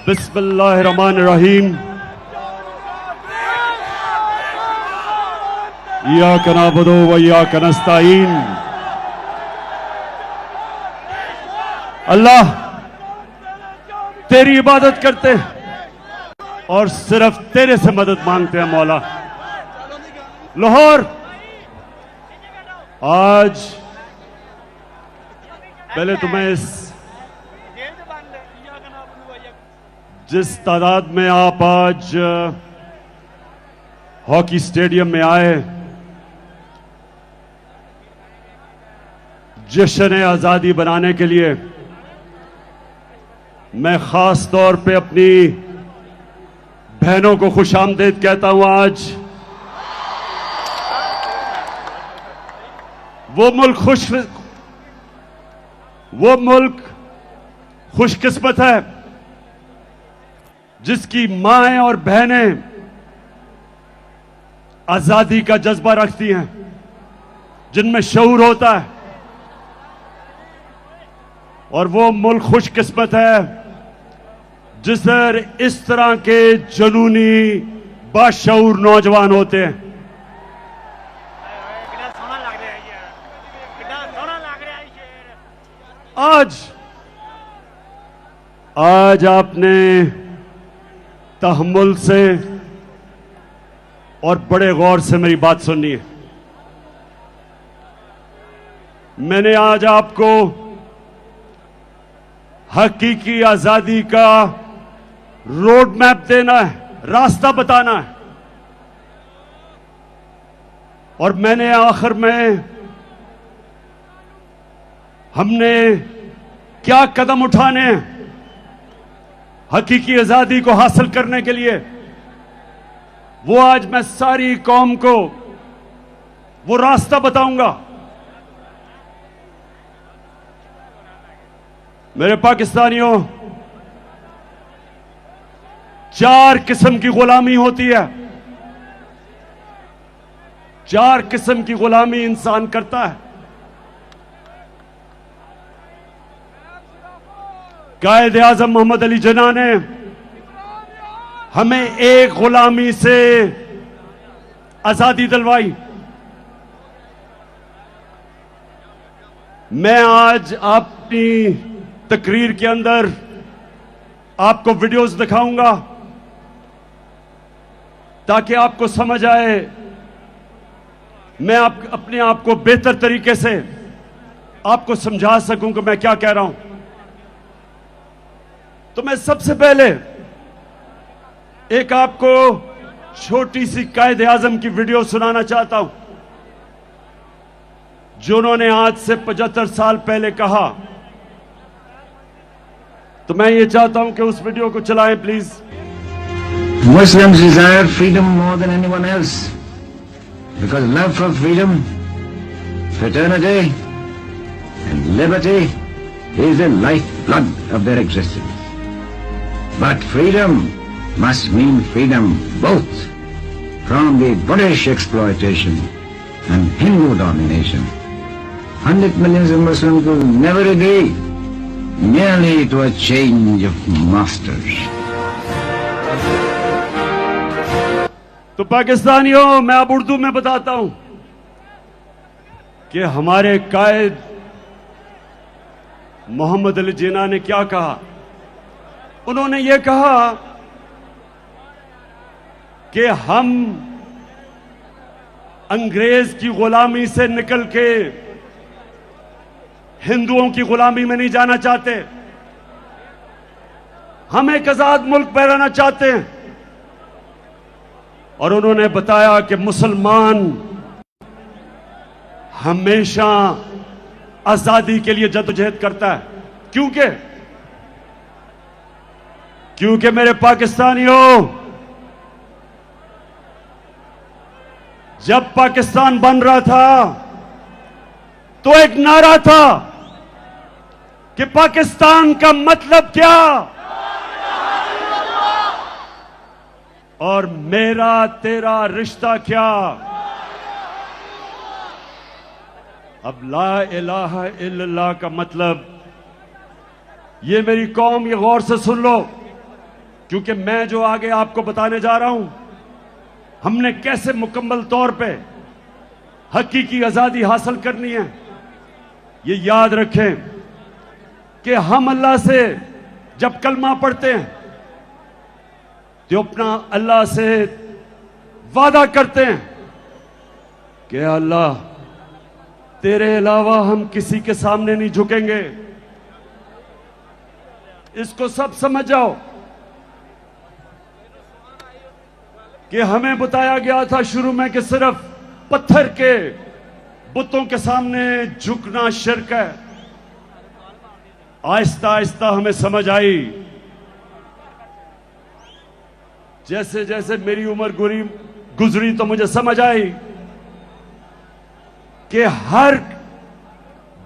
बिस्मिल्लाहिर्रहमानिर्रहीम। इय्याका नअबुदु व इय्याका नस्तईन। अल्लाह तेरी इबादत करते और सिर्फ तेरे से मदद मांगते हैं मौला। लाहौर आज पहले तो मैं जिस तादाद में आप आज हॉकी स्टेडियम में आए, जश्न आजादी बनाने के लिए, मैं खास तौर पे अपनी बहनों को खुशामदीद कहता हूं। आज वो मुल्क खुशकिस्मत है जिसकी माएं और बहनें आजादी का जज्बा रखती हैं, जिनमें शऊर होता है। और वो मुल्क खुशकिस्मत है जिसर इस तरह के जुनूनी बाशऊर नौजवान होते हैं। आज आपने तहम्मुल से और बड़े गौर से मेरी बात सुननी है। मैंने आज आपको हकीकी आजादी का रोड मैप देना है, रास्ता बताना है। और मैंने आखिर में हमने क्या कदम उठाने हैं हकीकी आजादी को हासिल करने के लिए, वो आज मैं सारी कौम को वो रास्ता बताऊंगा। मेरे पाकिस्तानियों, 4 किस्म की गुलामी होती है। 4 किस्म की गुलामी इंसान करता है। कायद आजम मोहम्मद अली जिन्ना ने हमें एक गुलामी से आजादी दिलवाई। मैं आज अपनी तकरीर के अंदर आपको वीडियोस दिखाऊंगा ताकि आपको समझ आए, मैं अपने आप को बेहतर तरीके से आपको समझा सकूं कि मैं क्या कह रहा हूं। तो मैं सबसे पहले एक आपको छोटी सी कायद आजम की वीडियो सुनाना चाहता हूं, जो उन्होंने आज से 75 साल पहले कहा। तो मैं ये चाहता हूं कि उस वीडियो को चलाएं please. Muslims desire freedom more than anyone else because love for freedom, fraternity and liberty is the lifeblood of their existence. But freedom must mean freedom both from the British exploitation and Hindu domination. 100 millions of Muslims will never agree merely to a change of masters. तो पाकिस्तानियों, मैं अब उर्दू में बताता हूं कि हमारे कायद मोहम्मद अली जिन्ना ने क्या कहा। उन्होंने ये कहा कि हम अंग्रेज की गुलामी से निकल के हिंदुओं की गुलामी में नहीं जाना चाहते। हम एक आजाद मुल्क बनाना चाहते हैं। और उन्होंने बताया कि मुसलमान हमेशा आजादी के लिए जद्दोजहद करता है। क्योंकि मेरे पाकिस्तानियों, जब पाकिस्तान बन रहा था तो एक नारा था कि पाकिस्तान का मतलब क्या, और मेरा तेरा रिश्ता क्या। अब ला इलाहा इल्लल्लाह का मतलब, ये मेरी कौम ये गौर से सुन लो, क्योंकि मैं जो आगे आपको बताने जा रहा हूं, हमने कैसे मुकम्मल तौर पे हकीकी आजादी हासिल करनी है। ये याद रखें कि हम अल्लाह से जब कलमा पढ़ते हैं तो अपना अल्लाह से वादा करते हैं कि अल्लाह तेरे अलावा हम किसी के सामने नहीं झुकेंगे। इसको सब समझ जाओ कि हमें बताया गया था शुरू में कि सिर्फ पत्थर के बुतों के सामने झुकना शिर्क है। आहिस्ता आहिस्ता हमें समझ आई, जैसे जैसे मेरी उम्र गुजरी तो मुझे समझ आई कि हर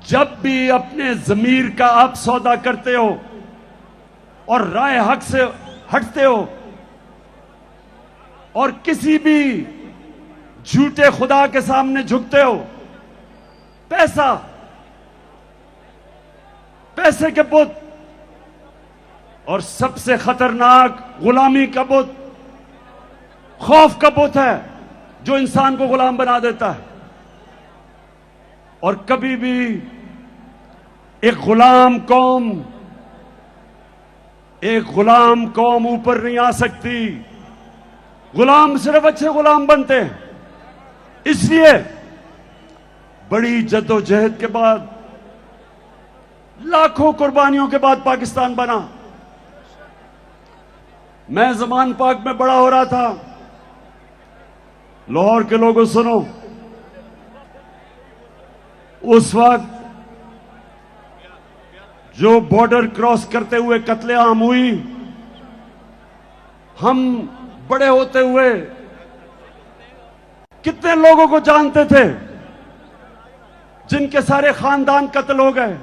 जब भी अपने जमीर का आप सौदा करते हो और राय हक से हटते हो और किसी भी झूठे खुदा के सामने झुकते हो, पैसे के बुत और सबसे खतरनाक गुलामी का बुत खौफ का बुत है जो इंसान को गुलाम बना देता है। और कभी भी एक गुलाम कौम ऊपर नहीं आ सकती। गुलाम सिर्फ अच्छे गुलाम बनते हैं। इसलिए बड़ी जद्दोजहद के बाद, लाखों कुर्बानियों के बाद पाकिस्तान बना। मैं ज़मान पाक में बड़ा हो रहा था। लाहौर के लोगों सुनो, उस वक्त जो बॉर्डर क्रॉस करते हुए कत्लेआम हुई, हम बड़े होते हुए कितने लोगों को जानते थे जिनके सारे खानदान कत्ल हो गए,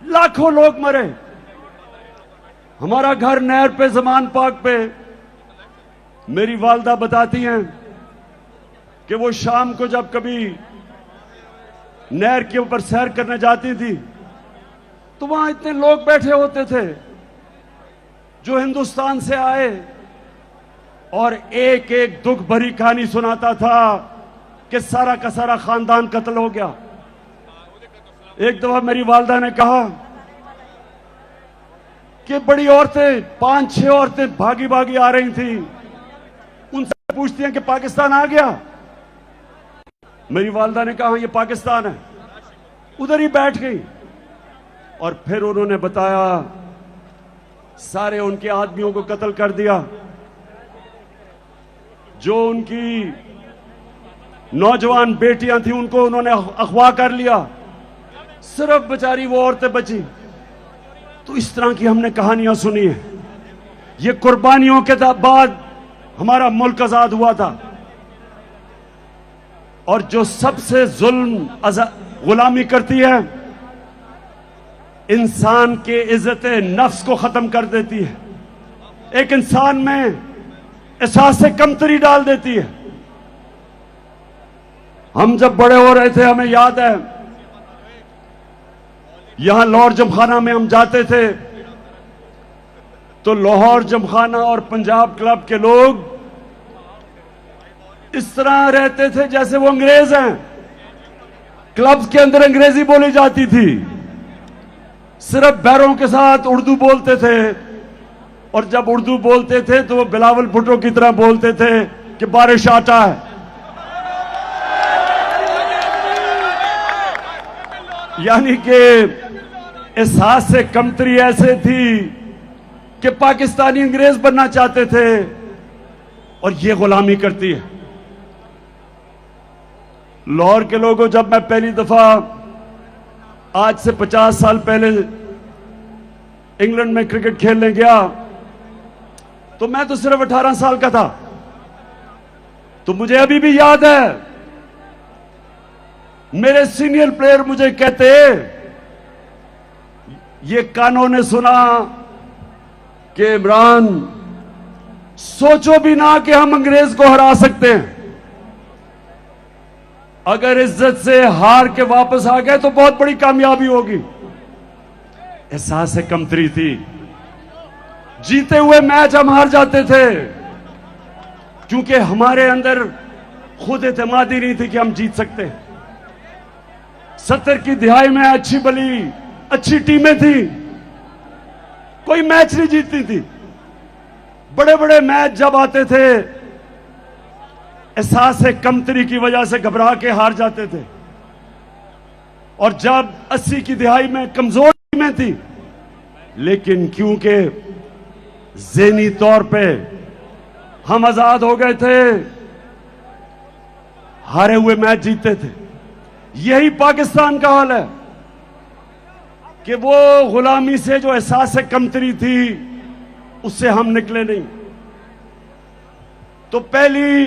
लाखों लोग मरे। हमारा घर नहर पे, ज़मान पाक पे, मेरी वालदा बताती हैं कि वो शाम को जब कभी नहर के ऊपर सैर करने जाती थी तो वहां इतने लोग बैठे होते थे जो हिंदुस्तान से आए और एक एक दुख भरी कहानी सुनाता था कि सारा का सारा खानदान कत्ल हो गया। एक दफा मेरी वालदा ने कहा कि बड़ी औरतें, 5-6 औरतें भागी भागी आ रही थी, उनसे पूछती हैं कि पाकिस्तान आ गया। मेरी वालदा ने कहा ये पाकिस्तान है। उधर ही बैठ गई और फिर उन्होंने बताया सारे उनके आदमियों को कत्ल कर दिया, जो उनकी नौजवान बेटियां थी उनको उन्होंने अगवा कर लिया, सिर्फ बेचारी वो औरतें बची। तो इस तरह की हमने कहानियां सुनी है। ये कुर्बानियों के बाद हमारा मुल्क आजाद हुआ था। और जो सबसे जुल्म गुलामी करती है, इंसान के इज्जत नफ्स को खत्म कर देती है, एक इंसान में एहसास से कमतरी डाल देती है। हम जब बड़े हो रहे थे, हमें याद है यहां लाहौर जमखाना में हम जाते थे तो लाहौर जमखाना और पंजाब क्लब के लोग इस तरह रहते थे जैसे वो अंग्रेज हैं। क्लब के अंदर अंग्रेजी बोली जाती थी, सिर्फ बैरों के साथ उर्दू बोलते थे, और जब उर्दू बोलते थे तो वो बिलावल भुट्टो की तरह बोलते थे कि बारिश आटा है। यानी कि एहसास से कमतरी ऐसे थी कि पाकिस्तानी अंग्रेज बनना चाहते थे, और ये गुलामी करती है। लाहौर के लोगों, जब मैं पहली दफा आज से 50 साल पहले इंग्लैंड में क्रिकेट खेलने गया तो मैं तो सिर्फ 18 साल का था। तो मुझे अभी भी याद है, मेरे सीनियर प्लेयर मुझे कहते, ये कानों ने सुना कि इमरान सोचो भी ना कि हम अंग्रेज को हरा सकते हैं, अगर इज्जत से हार के वापस आ गए तो बहुत बड़ी कामयाबी होगी। एहसास से कमतरी थी। जीते हुए मैच हम हार जाते थे क्योंकि हमारे अंदर खुद एतमादी नहीं थी कि हम जीत सकते हैं। 70 की दिहाई में अच्छी भली अच्छी टीमें थी, कोई मैच नहीं जीतती थी। बड़े बड़े मैच जब आते थे एहसास कमतरी की वजह से घबरा के हार जाते थे, और जब 80 की दिहाई में कमजोर टीमें थी, लेकिन क्योंकि ज़हनी तौर पे हम आजाद हो गए थे, हारे हुए मैच जीतते थे। यही पाकिस्तान का हाल है कि वो गुलामी से जो एहसास कमतरी थी उससे हम निकले नहीं। तो पहली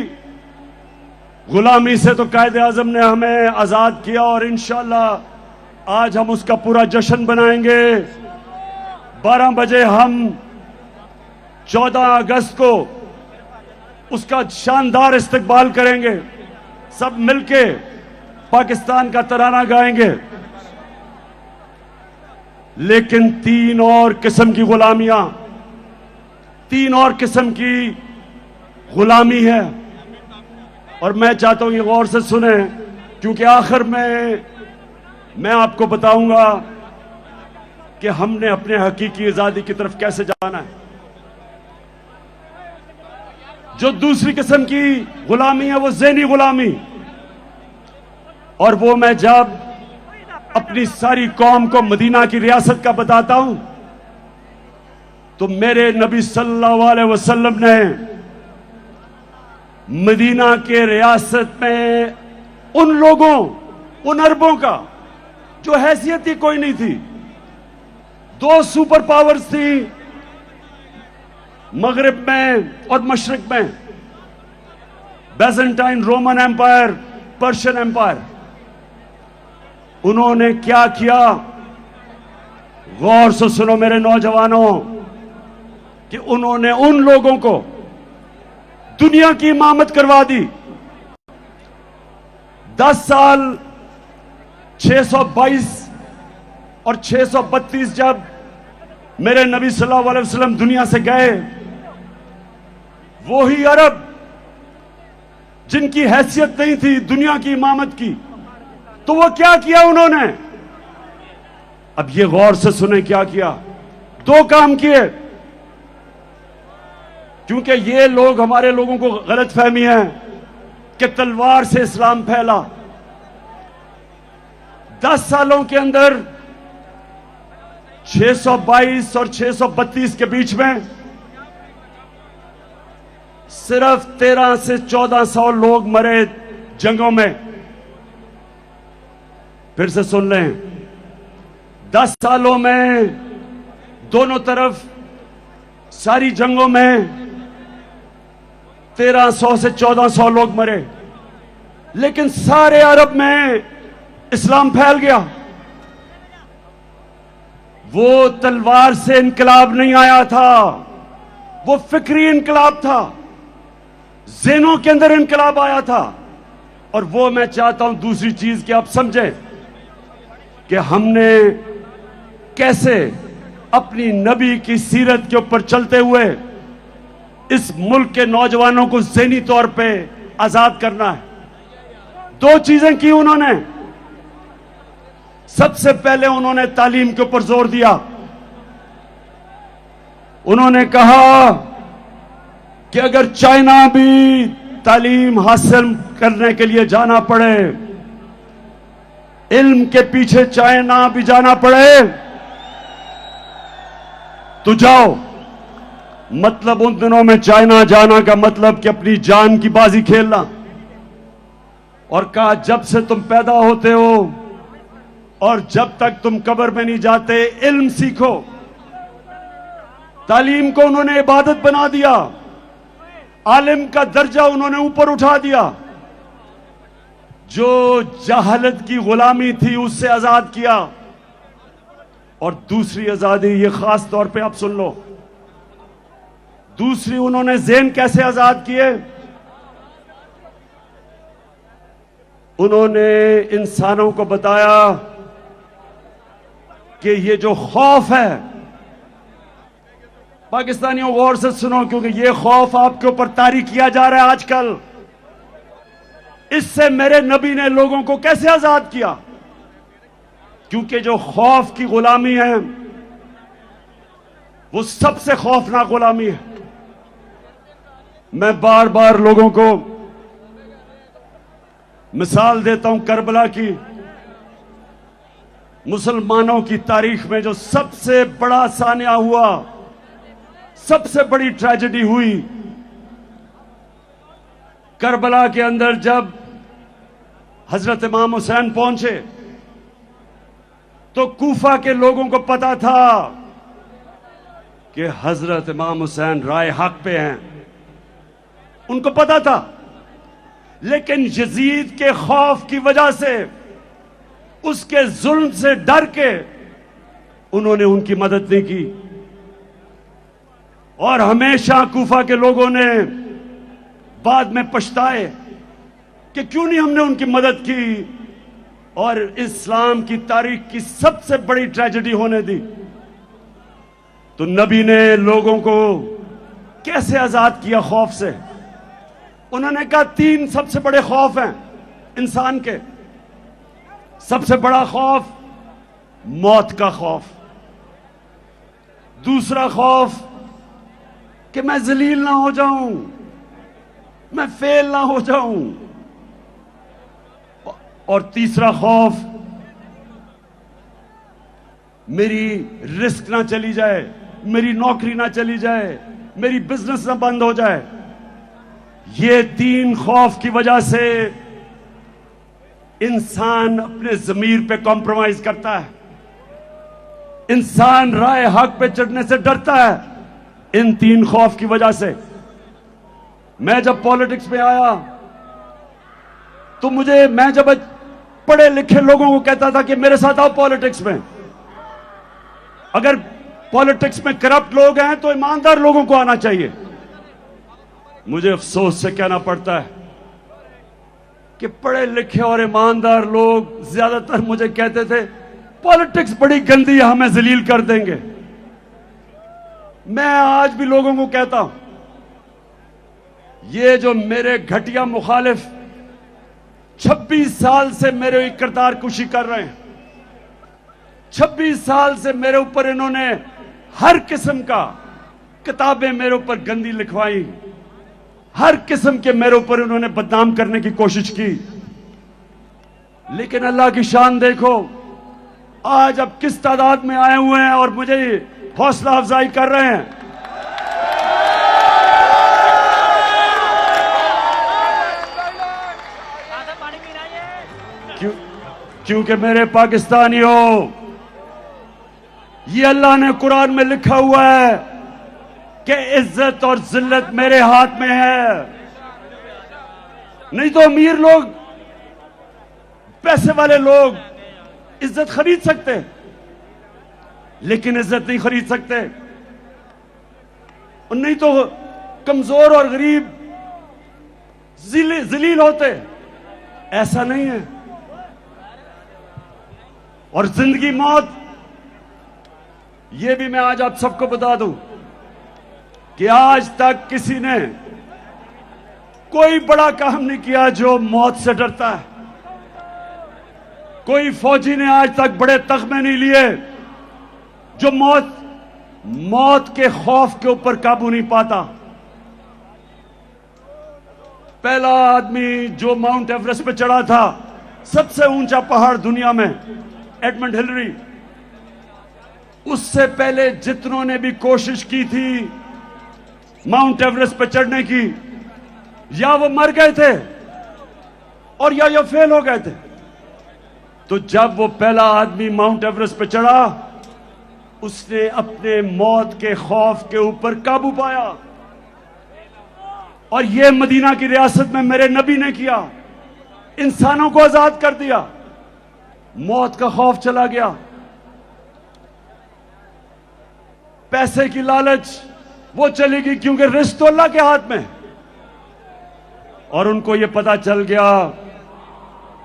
गुलामी से तो कायदे आजम ने हमें आजाद किया, और इंशाअल्लाह आज हम उसका पूरा जश्न बनाएंगे। 12 बजे हम 14 अगस्त को उसका शानदार इस्तकबाल करेंगे, सब मिलके पाकिस्तान का तराना गाएंगे। लेकिन 3 और किस्म की गुलामियां, 3 और किस्म की गुलामी है, और मैं चाहता हूं ये गौर से सुने, क्योंकि आखिर में मैं आपको बताऊंगा कि हमने अपने हकीकी आजादी की तरफ कैसे जाना है। जो दूसरी किस्म की गुलामी है वो ज़हनी गुलामी, और वो मैं जब अपनी सारी कौम को मदीना की रियासत का बताता हूं तो मेरे नबी सल्लल्लाहु अलैहि वसल्लम ने मदीना के रियासत में उन लोगों, उन अरबों का जो हैसियत ही कोई नहीं थी, 2 सुपर पावर्स थी मगरिब में और मशरिक में, Byzantine Roman empire, Persian empire. उन्होंने क्या किया, गौर से सुनो मेरे नौजवानों, कि उन्होंने उन लोगों को दुनिया की इमामत करवा दी। 10 साल 622 और 632 जब मेरे नबी सल्लल्लाहु अलैहि वसल्लम दुनिया से गए, वो ही अरब जिनकी हैसियत नहीं थी दुनिया की इमामत की, तो वो क्या किया उन्होंने? अब ये गौर से सुने क्या किया। 2 काम किए, क्योंकि ये लोग, हमारे लोगों को गलत फहमी है कि तलवार से इस्लाम फैला। 10 सालों के अंदर 622 और 632 के बीच में सिर्फ 1300 से 1400 लोग मरे जंगों में। फिर से सुन लें, 10 सालों में दोनों तरफ सारी जंगों में 1300 से 1400 लोग मरे, लेकिन सारे अरब में इस्लाम फैल गया। वो तलवार से इनकलाब नहीं आया था, वो फिक्री इनकलाब था, ज़हनों के अंदर इनकलाब आया था। और वो मैं चाहता हूं दूसरी चीज कि आप समझें कि हमने कैसे अपनी नबी की सीरत के ऊपर चलते हुए इस मुल्क के नौजवानों को ज़हनी तौर पे आजाद करना है। 2 चीजें की उन्होंने। सबसे पहले उन्होंने तालीम के ऊपर जोर दिया। उन्होंने कहा कि अगर चाइना भी तालीम हासिल करने के लिए जाना पड़े, इल्म के पीछे चाइना भी जाना पड़े, तो जाओ। मतलब उन दिनों में चाइना जाना का मतलब कि अपनी जान की बाजी खेलना। और कहा जब से तुम पैदा होते हो और जब तक तुम कब्र में नहीं जाते, इल्म सीखो। तालीम को उन्होंने इबादत बना दिया, आलिम का दर्जा उन्होंने ऊपर उठा दिया। जो जहालत की गुलामी थी उससे आजाद किया। और दूसरी आजादी, ये खास तौर पे आप सुन लो, दूसरी उन्होंने ज़हन कैसे आजाद किए। उन्होंने इंसानों को बताया कि ये जो खौफ है, पाकिस्तानियों गौर से सुनो, क्योंकि ये खौफ आपके ऊपर तारी किया जा रहा है आजकल। इससे मेरे नबी ने लोगों को कैसे आजाद किया? क्योंकि जो खौफ की गुलामी है वो सबसे खौफनाक गुलामी है। मैं बार बार लोगों को मिसाल देता हूं करबला की। मुसलमानों की तारीख में जो सबसे बड़ा सानिया हुआ, सबसे बड़ी ट्रेजेडी हुई, करबला के अंदर जब हजरत इमाम हुसैन पहुंचे तो कूफा के लोगों को पता था कि हजरत इमाम हुसैन राय हक पे हैं, उनको पता था। लेकिन यजीद के खौफ की वजह से, उसके जुल्म से डर के उन्होंने उनकी मदद नहीं की। और हमेशा कूफा के लोगों ने बाद में पछताए कि क्यों नहीं हमने उनकी मदद की और इस्लाम की तारीख की सबसे बड़ी ट्रेजेडी होने दी। तो नबी ने लोगों को कैसे आजाद किया खौफ से? उन्होंने कहा 3 सबसे बड़े खौफ हैं इंसान के। सबसे बड़ा खौफ मौत का खौफ, दूसरा खौफ कि मैं जलील ना हो जाऊं, मैं फेल ना हो जाऊं, और तीसरा खौफ मेरी रिस्क ना चली जाए, मेरी नौकरी ना चली जाए, मेरी बिजनेस ना बंद हो जाए। ये 3 खौफ की वजह से इंसान अपने जमीर पे कॉम्प्रोमाइज करता है, इंसान राय हक पे चढ़ने से डरता है, इन 3 खौफ की वजह से। मैं जब पॉलिटिक्स में आया तो मैं जब पढ़े लिखे लोगों को कहता था कि मेरे साथ आओ पॉलिटिक्स में, अगर पॉलिटिक्स में करप्ट लोग हैं तो ईमानदार लोगों को आना चाहिए। मुझे अफसोस से कहना पड़ता है कि पढ़े लिखे और ईमानदार लोग ज्यादातर मुझे कहते थे पॉलिटिक्स बड़ी गंदी है, हमें जलील कर देंगे। मैं आज भी लोगों को कहता हूं, ये जो मेरे घटिया मुखालिफ 26 साल से मेरे किरदार कुशी कर रहे हैं, 26 साल से मेरे ऊपर इन्होंने हर किस्म का किताबें मेरे ऊपर गंदी लिखवाई, हर किस्म के मेरे ऊपर इन्होंने बदनाम करने की कोशिश की। लेकिन अल्लाह की शान देखो, आज अब किस तादाद में आए हुए हैं और मुझे हौसला अफजाई कर रहे हैं। क्योंकि मेरे पाकिस्तानियों, ये अल्लाह ने कुरान में लिखा हुआ है कि इज्जत और जिल्लत मेरे हाथ में है। नहीं तो अमीर लोग, पैसे वाले लोग इज्जत खरीद सकते, लेकिन इज्जत नहीं खरीद सकते। और नहीं तो कमजोर और गरीब जलील होते, ऐसा नहीं है। और जिंदगी मौत, यह भी मैं आज आप सबको बता दूं कि आज तक किसी ने कोई बड़ा काम नहीं किया जो मौत से डरता है। कोई फौजी ने आज तक बड़े तगमे नहीं लिए जो मौत के खौफ के ऊपर काबू नहीं पाता। पहला आदमी जो माउंट एवरेस्ट पे चढ़ा था, सबसे ऊंचा पहाड़ दुनिया में, एडमंड हिलरी, उससे पहले जितनों ने भी कोशिश की थी माउंट एवरेस्ट पर चढ़ने की, या वो मर गए थे और या फेल हो गए थे। तो जब वो पहला आदमी माउंट एवरेस्ट पर चढ़ा, उसने अपने मौत के खौफ के ऊपर काबू पाया। और ये मदीना की रियासत में मेरे नबी ने किया, इंसानों को आजाद कर दिया, मौत का खौफ चला गया। पैसे की लालच वो चलेगी, क्योंकि रिस्क तो अल्लाह के हाथ में। और उनको ये पता चल गया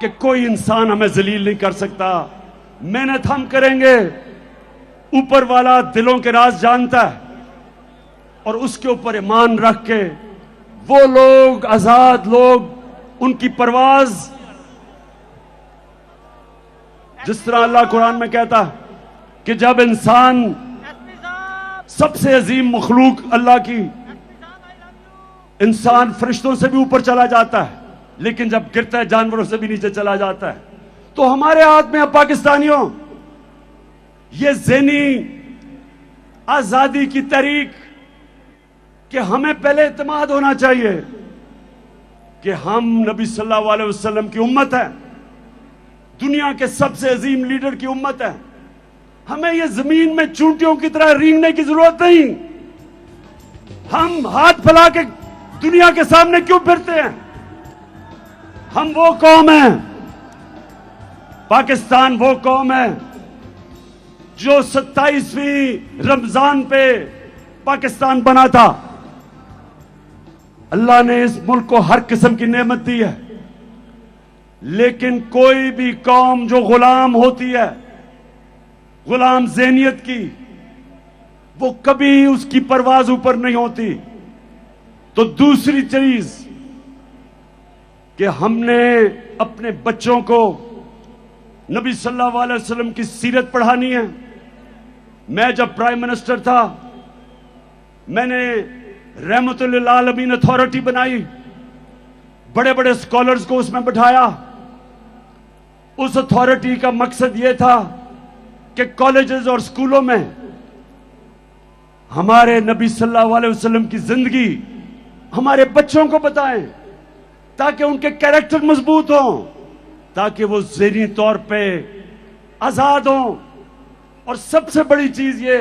कि कोई इंसान हमें जलील नहीं कर सकता, मेहनत हम करेंगे, ऊपर वाला दिलों के राज जानता है। और उसके ऊपर ईमान रख के वो लोग, आजाद लोग, उनकी परवाज, जिस तरह अल्लाह कुरान में कहता है कि जब इंसान, सबसे अजीम मखलूक अल्लाह की, इंसान फरिश्तों से भी ऊपर चला जाता है, लेकिन जब गिरता है जानवरों से भी नीचे चला जाता है। तो हमारे हाथ में, पाकिस्तानियों, ये ज़हनी आजादी की तहरीक कि हमें पहले इत्मीनान होना चाहिए कि हम नबी सल्लल्लाहु अलैहि वसल्लम की उम्मत है, दुनिया के सबसे अजीम लीडर की उम्मत है। हमें ये जमीन में चूंटियों की तरह रेंगने की जरूरत नहीं। हम हाथ फैला के दुनिया के सामने क्यों फिरते हैं? हम वो कौम है, पाकिस्तान वो कौम है जो 27वीं रमजान पे पाकिस्तान बना था। अल्लाह ने इस मुल्क को हर किस्म की नेमत दी है, लेकिन कोई भी कौम जो गुलाम होती है, गुलाम ज़हनियत की, वो कभी उसकी परवाज ऊपर नहीं होती। तो दूसरी चीज कि हमने अपने बच्चों को नबी सल्लल्लाहु अलैहि वसल्लम की सीरत पढ़ानी है। मैं जब प्राइम मिनिस्टर था, मैंने रहमतुल लिल आलमीन अथॉरिटी बनाई, बड़े बड़े स्कॉलर्स को उसमें बिठाया। उस अथॉरिटी का मकसद यह था कि कॉलेजेस और स्कूलों में हमारे नबी सल्लल्लाहु अलैहि वसल्लम की जिंदगी हमारे बच्चों को बताएं, ताकि उनके कैरेक्टर मजबूत हों, ताकि वो ज़हनी तौर पे आजाद हों। और सबसे बड़ी चीज ये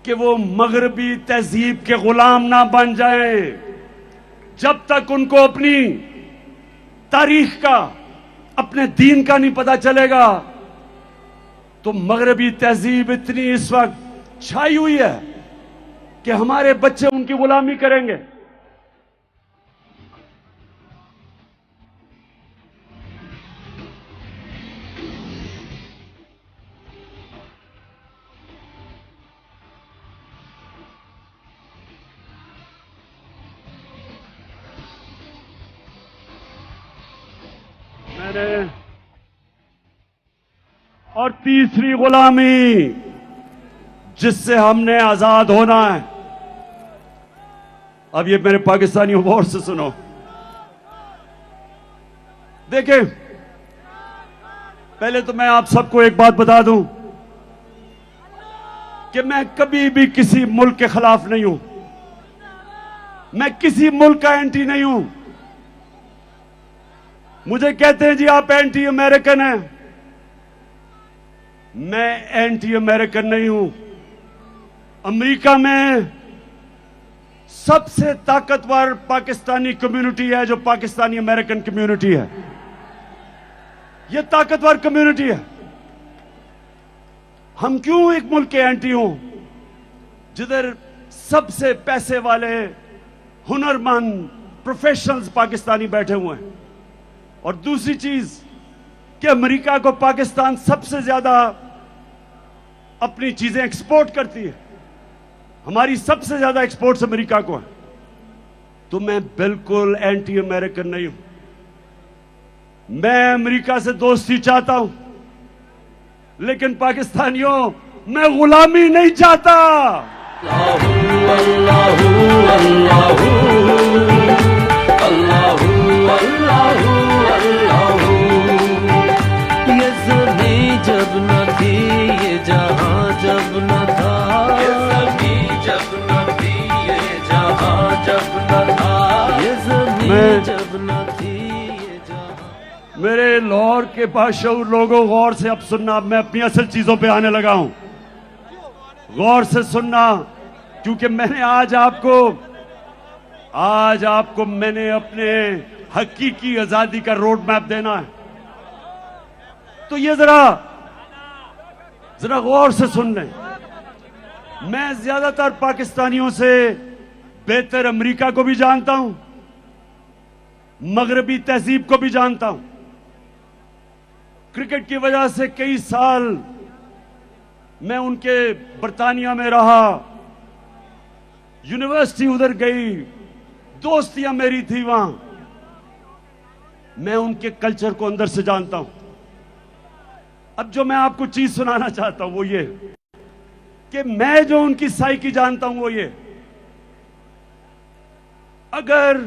कि वो मगरबी तहजीब के गुलाम ना बन जाएं। जब तक उनको अपनी तारीख का, अपने दीन का नहीं पता चलेगा, तो मगरबी तहजीब इतनी इस वक्त छाई हुई है कि हमारे बच्चे उनकी गुलामी करेंगे। मैंने और तीसरी गुलामी जिससे हमने आजाद होना है, अब ये मेरे पाकिस्तानियों गौर से सुनो। देखिए, पहले तो मैं आप सबको एक बात बता दूं कि मैं कभी भी किसी मुल्क के खिलाफ नहीं हूं, मैं किसी मुल्क का एंटी नहीं हूं। मुझे कहते हैं जी आप एंटी अमेरिकन हैं, मैं एंटी अमेरिकन नहीं हूं। अमेरिका में सबसे ताकतवर पाकिस्तानी कम्युनिटी है जो पाकिस्तानी अमेरिकन कम्युनिटी है। यह ताकतवर कम्युनिटी है। हम क्यों एक मुल्क के एंटी हों जिधर सबसे पैसे वाले हुनरमंद प्रोफेशनल्स पाकिस्तानी बैठे हुए हैं। और दूसरी चीज कि अमेरिका को पाकिस्तान सबसे ज्यादा अपनी चीजें एक्सपोर्ट करती है, हमारी सबसे ज्यादा एक्सपोर्ट्स अमेरिका को है। तो मैं बिल्कुल एंटी अमेरिकन नहीं हूं। मैं अमेरिका से दोस्ती चाहता हूं, लेकिन पाकिस्तानियों मैं गुलामी नहीं चाहता। अल्लाहू अल्लाहू अल्लाहू अल्लाहू अल्लाहू अल्लाहू। ये ज़मीं जब न थी, ये जहां जब न था, ये ज़मीं जब न थी, ये जहां जब न था, ये ज़मीं जब न थी, ये जहां। मेरे लाहौर के बाशऊर लोगों, गौर से अब सुनना। मैं अपनी असल चीजों पे आने लगा हूं, गौर से सुनना, क्योंकि मैंने आज आपको मैंने अपने हकीकी आजादी का रोड मैप देना है। तो ये जरा गौर से सुन लें। मैं ज्यादातर पाकिस्तानियों से बेहतर अमेरिका को भी जानता हूं, मगरबी तहजीब को भी जानता हूं। क्रिकेट की वजह से कई साल मैं उनके बरतानिया में रहा, यूनिवर्सिटी उधर गई, दोस्तियां मेरी थी वहां। मैं उनके कल्चर को अंदर से जानता हूं। अब जो मैं आपको चीज सुनाना चाहता हूं वो ये कि मैं जो उनकी साइकी जानता हूं वो ये, अगर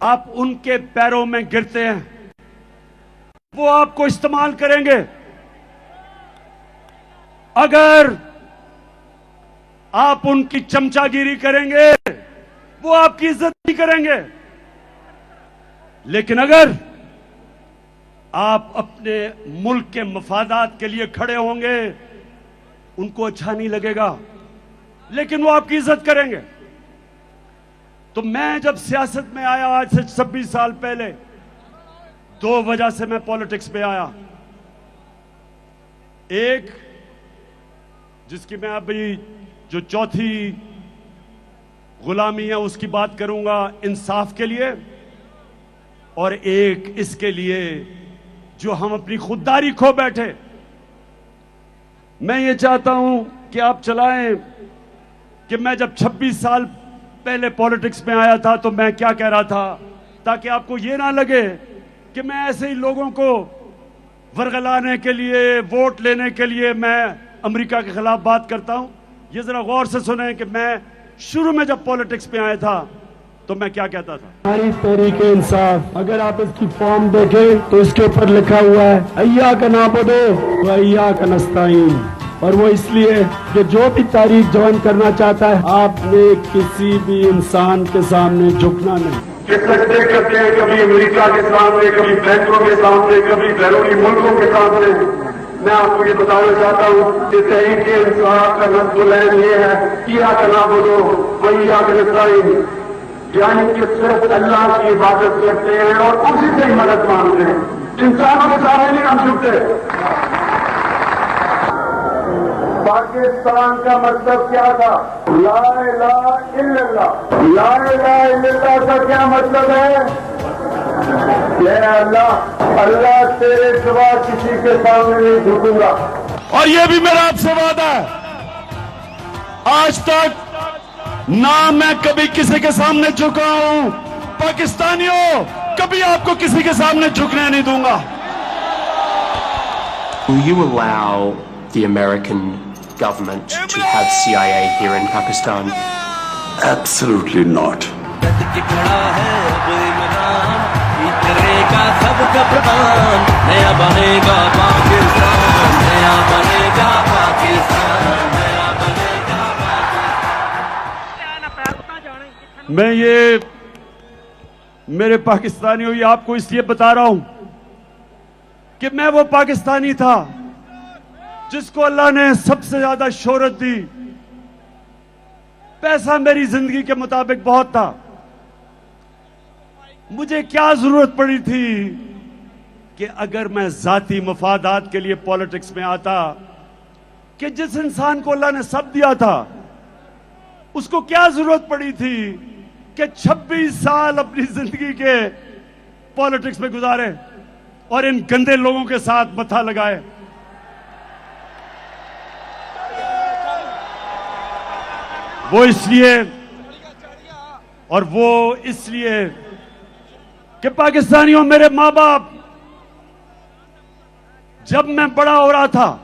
आप उनके पैरों में गिरते हैं वो आपको इस्तेमाल करेंगे। अगर आप उनकी चमचागिरी करेंगे वो आपकी इज्जत नहीं करेंगे। लेकिन अगर आप अपने मुल्क के मफादात के लिए खड़े होंगे उनको अच्छा नहीं लगेगा, लेकिन वो आपकी इज्जत करेंगे। तो मैं जब सियासत में आया आज से 26 साल पहले, 2 वजह से मैं पॉलिटिक्स में आया। एक, जिसकी मैं अभी जो चौथी गुलामी है उसकी बात करूंगा, इंसाफ के लिए, और एक इसके लिए जो हम अपनी खुददारी खो बैठे। मैं ये चाहता हूं कि आप चलाएं कि मैं जब 26 साल पहले पॉलिटिक्स में आया था तो मैं क्या कह रहा था, ताकि आपको ये ना लगे कि मैं ऐसे ही लोगों को वरगलाने के लिए, वोट लेने के लिए मैं अमेरिका के खिलाफ बात करता हूं। ये जरा गौर से सुने कि मैं शुरू में जब पॉलिटिक्स में आया था तो मैं क्या कहता था। हमारी तहरीके इंसाफ, अगर आप इसकी फॉर्म देखें तो इसके ऊपर लिखा हुआ है अय्या का नाबुदो व अय्या का नस्ताईन, और वो इसलिए कि जो भी तारीख ज्वाइन करना चाहता है आपने किसी भी इंसान के सामने झुकना नहीं। कितने करते हैं, कभी अमेरिका के सामने, कभी बैंकों के सामने, कभी बैरूनी मुल्कों के सामने। मैं आपको ये बताना चाहता हूँ कि तहरीक इंसाफ का नस्ल ये है किया का नाबुदो व अय्या का नस्ताईन, यानी कि सिर्फ अल्लाह की इबादत करते हैं और उसी से ही मदद मांगते हैं, इंसानों के सामने नहीं हम झुकते। पाकिस्तान का मतलब क्या था? ला इलाहा इल्लल्लाह। ला इलाहा इल्लल्लाह का क्या मतलब है? अल्लाह तेरे सिवा किसी के सामने नहीं झुकूंगा। और ये भी मेरा आपसे वादा है, आज तक ना मैं कभी किसी के सामने झुका हूं। पाकिस्तानियों, कभी आपको किसी के सामने झुकने नहीं दूंगा। Will you allow the American government to have CIA here in Pakistan? Absolutely not. सबका प्रधान, नया बनेगा पाकिस्तान, नया बनेगा पाकिस्तान, नया बनेगा पाकिस्तान। मैं ये मेरे पाकिस्तानियों ये आपको इसलिए बता रहा हूं कि मैं वो पाकिस्तानी था जिसको अल्लाह ने सबसे ज्यादा शोहरत दी। पैसा मेरी जिंदगी के मुताबिक बहुत था। मुझे क्या जरूरत पड़ी थी कि अगर मैं जाती मफादात के लिए पॉलिटिक्स में आता, कि जिस इंसान को अल्लाह ने सब दिया था उसको क्या जरूरत पड़ी थी कि 26 साल अपनी जिंदगी के पॉलिटिक्स में गुजारे और इन गंदे लोगों के साथ मथा लगाए। वो इसलिए और वो इसलिए कि पाकिस्तानियों, मेरे मां बाप, जब मैं बड़ा हो रहा था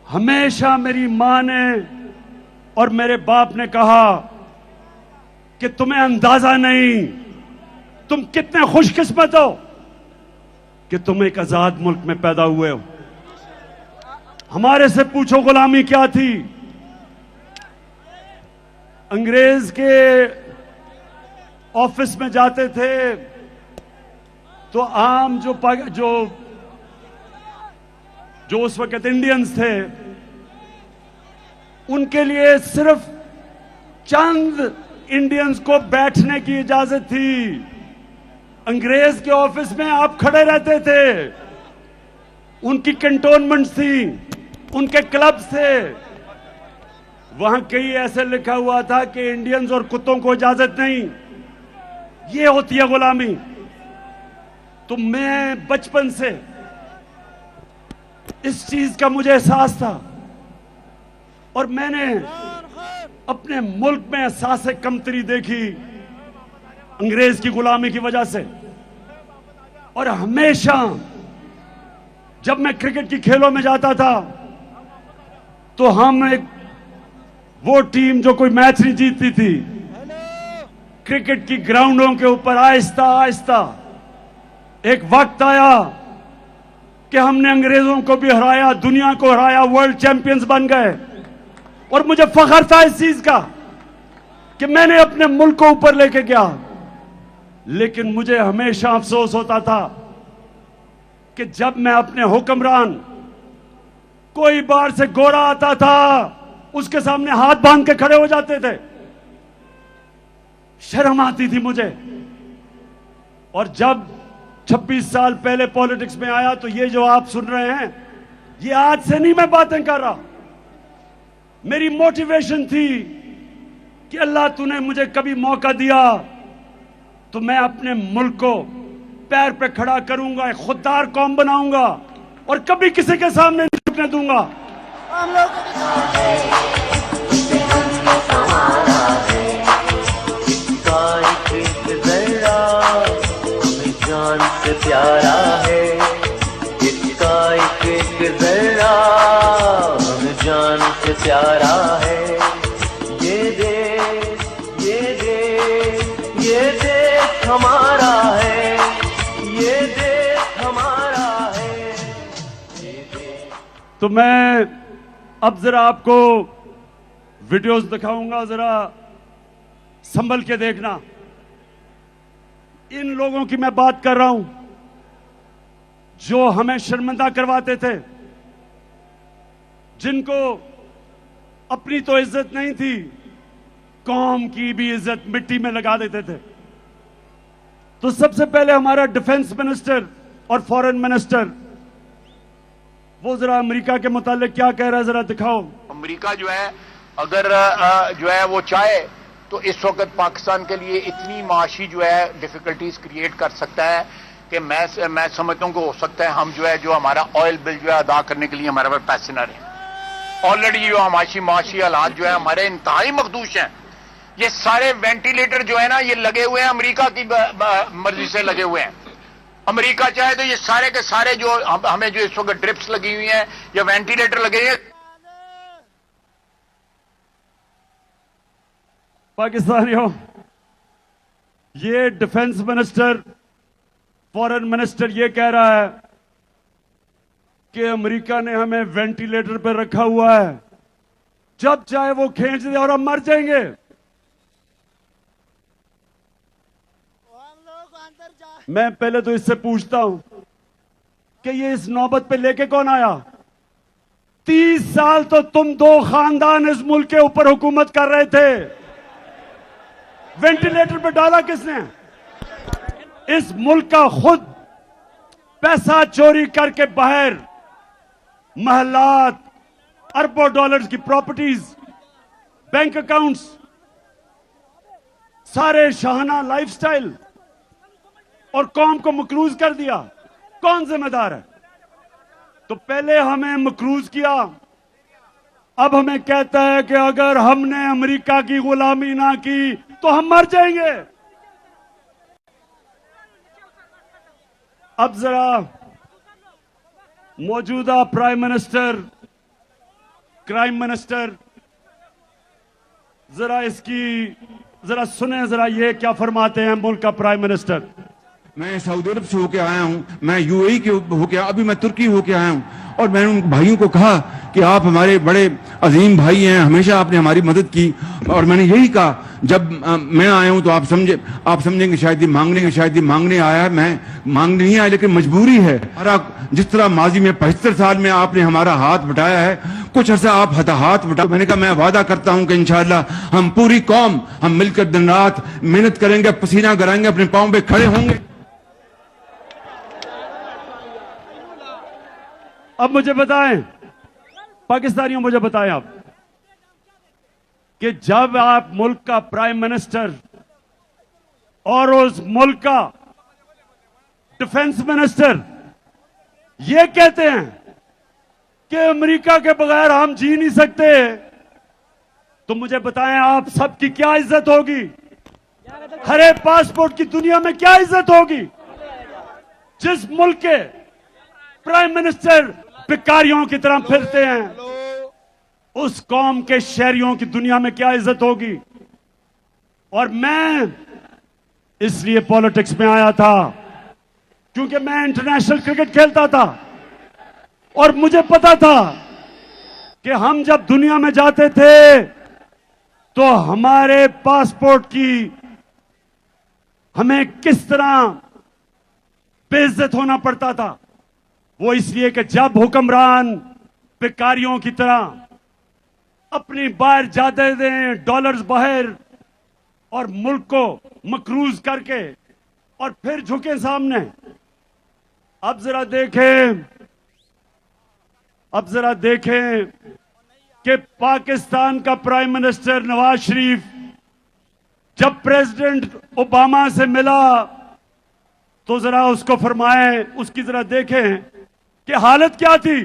हमेशा मेरी मां ने और मेरे बाप ने कहा कि तुम्हें अंदाजा नहीं, तुम कितने खुशकिस्मत हो कि तुम एक आजाद मुल्क में पैदा हुए हो। हमारे से पूछो गुलामी क्या थी। अंग्रेज के ऑफिस में जाते थे तो आम जो उस वक्त इंडियंस थे उनके लिए सिर्फ चंद इंडियंस को बैठने की इजाजत थी। अंग्रेज के ऑफिस में आप खड़े रहते थे, उनकी कैंटोनमेंट थी, उनके क्लब थे, वहां कहीं ऐसे लिखा हुआ था कि इंडियंस और कुत्तों को इजाजत नहीं। ये होती है गुलामी। तो मैं बचपन से इस चीज का मुझे एहसास था और मैंने अपने मुल्क में एहसास कमतरी देखी अंग्रेज की गुलामी की वजह से। और हमेशा जब मैं क्रिकेट की खेलों में जाता था तो हम एक वो टीम जो कोई मैच नहीं जीतती थी, क्रिकेट की ग्राउंडों के ऊपर आहिस्ता आहिस्ता एक वक्त आया कि हमने अंग्रेजों को भी हराया, दुनिया को हराया, वर्ल्ड चैंपियंस बन गए। और मुझे फख्र था इस चीज का कि मैंने अपने मुल्क को ऊपर लेके गया। लेकिन मुझे हमेशा अफसोस होता था कि जब मैं अपने हुक्मरान, कोई बाहर से गोरा आता था, उसके सामने हाथ बांध के खड़े हो जाते थे, शर्म आती थी मुझे। और जब 26 साल पहले पॉलिटिक्स में आया तो ये जो आप सुन रहे हैं, ये आज से नहीं मैं बातें कर रहा। मेरी मोटिवेशन थी कि अल्लाह तूने मुझे कभी मौका दिया तो मैं अपने मुल्क को पैर पे खड़ा करूंगा, एक खुददार कौम बनाऊंगा और कभी किसी के सामने नहीं झुकने दूंगा। हम लोग जान से प्यारा है, इसका एक जरा हमें जान से प्यारा है। ये देश हमारा है, ये देश हमारा है। तो मैं अब जरा आपको वीडियोस दिखाऊंगा, जरा संभल के देखना। इन लोगों की मैं बात कर रहा हूं जो हमें शर्मिंदा करवाते थे, जिनको अपनी तो इज्जत नहीं थी, कौम की भी इज्जत मिट्टी में लगा देते थे। तो सबसे पहले हमारा डिफेंस मिनिस्टर और फॉरेन मिनिस्टर, वो जरा अमेरिका के मुतालिक क्या कह रहा है, जरा दिखाओ। अमेरिका जो है अगर जो है वो चाहे तो इस वक्त पाकिस्तान के लिए इतनी माशी जो है डिफिकल्टीज क्रिएट कर सकता है कि मैं समझता हूं कि हो सकता है हम जो हमारा ऑयल बिल जो है अदा करने के लिए हमारे पास पैसे ना रहे। ऑलरेडी जो माशी हालात जो है हमारे इंतहाई मखदूश हैं। ये सारे वेंटिलेटर जो है ना, ये लगे हुए हैं अमेरिका की मर्जी से लगे हुए हैं। अमेरिका चाहे तो ये सारे के सारे जो हमें जो इस वक्त ड्रिप्स लगी हुई हैं या वेंटिलेटर लगे हैं, पाकिस्तानियों, ये डिफेंस मिनिस्टर, फॉरेन मिनिस्टर ये कह रहा है कि अमेरिका ने हमें वेंटिलेटर पर रखा हुआ है, जब चाहे वो खींच दे और हम मर जाएंगे। मैं पहले तो इससे पूछता हूं कि ये इस नौबत पे लेके कौन आया? 30 साल तो तुम दो खानदान इस मुल्क के ऊपर हुकूमत कर रहे थे, वेंटिलेटर पे डाला किसने? इस मुल्क का खुद पैसा चोरी करके बाहर महलात, अरबों डॉलर्स की प्रॉपर्टीज, बैंक अकाउंट्स, सारे शाहाना लाइफस्टाइल और कौम को मकरूज कर दिया। कौन जिम्मेदार है? तो पहले हमें मकरूज किया, अब हमें कहता है कि अगर हमने अमेरिका की गुलामी ना की तो हम मर जाएंगे। अब जरा मौजूदा प्राइम मिनिस्टर, क्राइम मिनिस्टर, जरा इसकी जरा सुने, जरा ये क्या फरमाते हैं मुल्क का प्राइम मिनिस्टर। मैं सऊदी अरब से होके आया हूं, मैं यूएई के होके, अभी मैं तुर्की होके आया हूं, और मैंने उन भाइयों को कहा कि आप हमारे बड़े अजीम भाई हैं, हमेशा आपने हमारी मदद की। और मैंने यही कहा, जब मैं आया हूं तो आप समझेंगे शायद ये मांगने आया है। मैं मांगने नहीं आया, लेकिन मजबूरी है। जिस तरह माजी में 75 साल में आपने हमारा हाथ बटाया है, कुछ अर्सा आप हाथ बटाओ। मैंने कहा मैं वादा करता हूं कि इंशाअल्लाह हम पूरी कौम हम मिलकर दिन रात मेहनत करेंगे, पसीना गिराएंगे, अपने पांव पे खड़े होंगे। अब मुझे बताएं, पाकिस्तानियों, मुझे बताएं आप कि जब आप मुल्क का प्राइम मिनिस्टर और उस मुल्क का डिफेंस मिनिस्टर ये कहते हैं कि अमेरिका के बगैर हम जी नहीं सकते, तो मुझे बताएं आप सबकी क्या इज्जत होगी? हरे पासपोर्ट की दुनिया में क्या इज्जत होगी? जिस मुल्क के प्राइम मिनिस्टर भिखारियों की तरह फिरते हैं, उस कौम के शहरियों की दुनिया में क्या इज्जत होगी? और मैं इसलिए पॉलिटिक्स में आया था क्योंकि मैं इंटरनेशनल क्रिकेट खेलता था और मुझे पता था कि हम जब दुनिया में जाते थे तो हमारे पासपोर्ट की हमें किस तरह बेइज्जत होना पड़ता था। वो इसलिए कि जब हुक्मरान भिखारियों की तरह अपनी बाहर जायदादें डॉलर्स बाहर और मुल्क को मकरूज करके और फिर झुके सामने। अब जरा देखें कि पाकिस्तान का प्राइम मिनिस्टर नवाज शरीफ जब प्रेसिडेंट ओबामा से मिला तो जरा उसको फरमाएं, उसकी जरा देखें कि हालत क्या थी,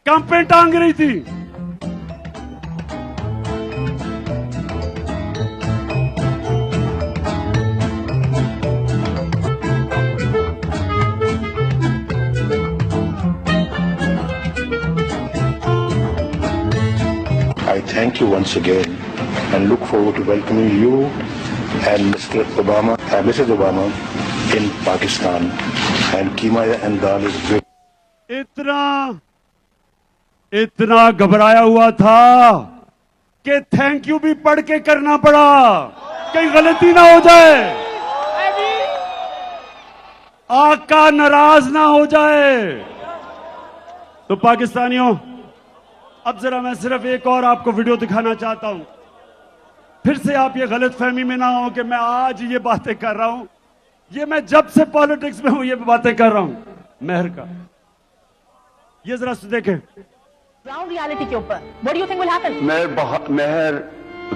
कंपें टांग रही थी। I thank you once again and look forward to welcoming you and Mrs. Obama in Pakistan. And Keema and Dal is great. इतना घबराया हुआ था कि थैंक यू भी पढ़ के करना पड़ा, कहीं गलती ना हो जाए, आका नाराज ना हो जाए। तो पाकिस्तानियों, अब जरा मैं सिर्फ एक और आपको वीडियो दिखाना चाहता हूं, फिर से आप ये गलत फहमी में ना हो कि मैं आज ये बातें कर रहा हूं। ये मैं जब से पॉलिटिक्स में हूं ये बातें कर रहा हूं मेहर का। ये जरा देखें ग्राउंड रियलिटी के ऊपर, what do you think will happen? Mehar,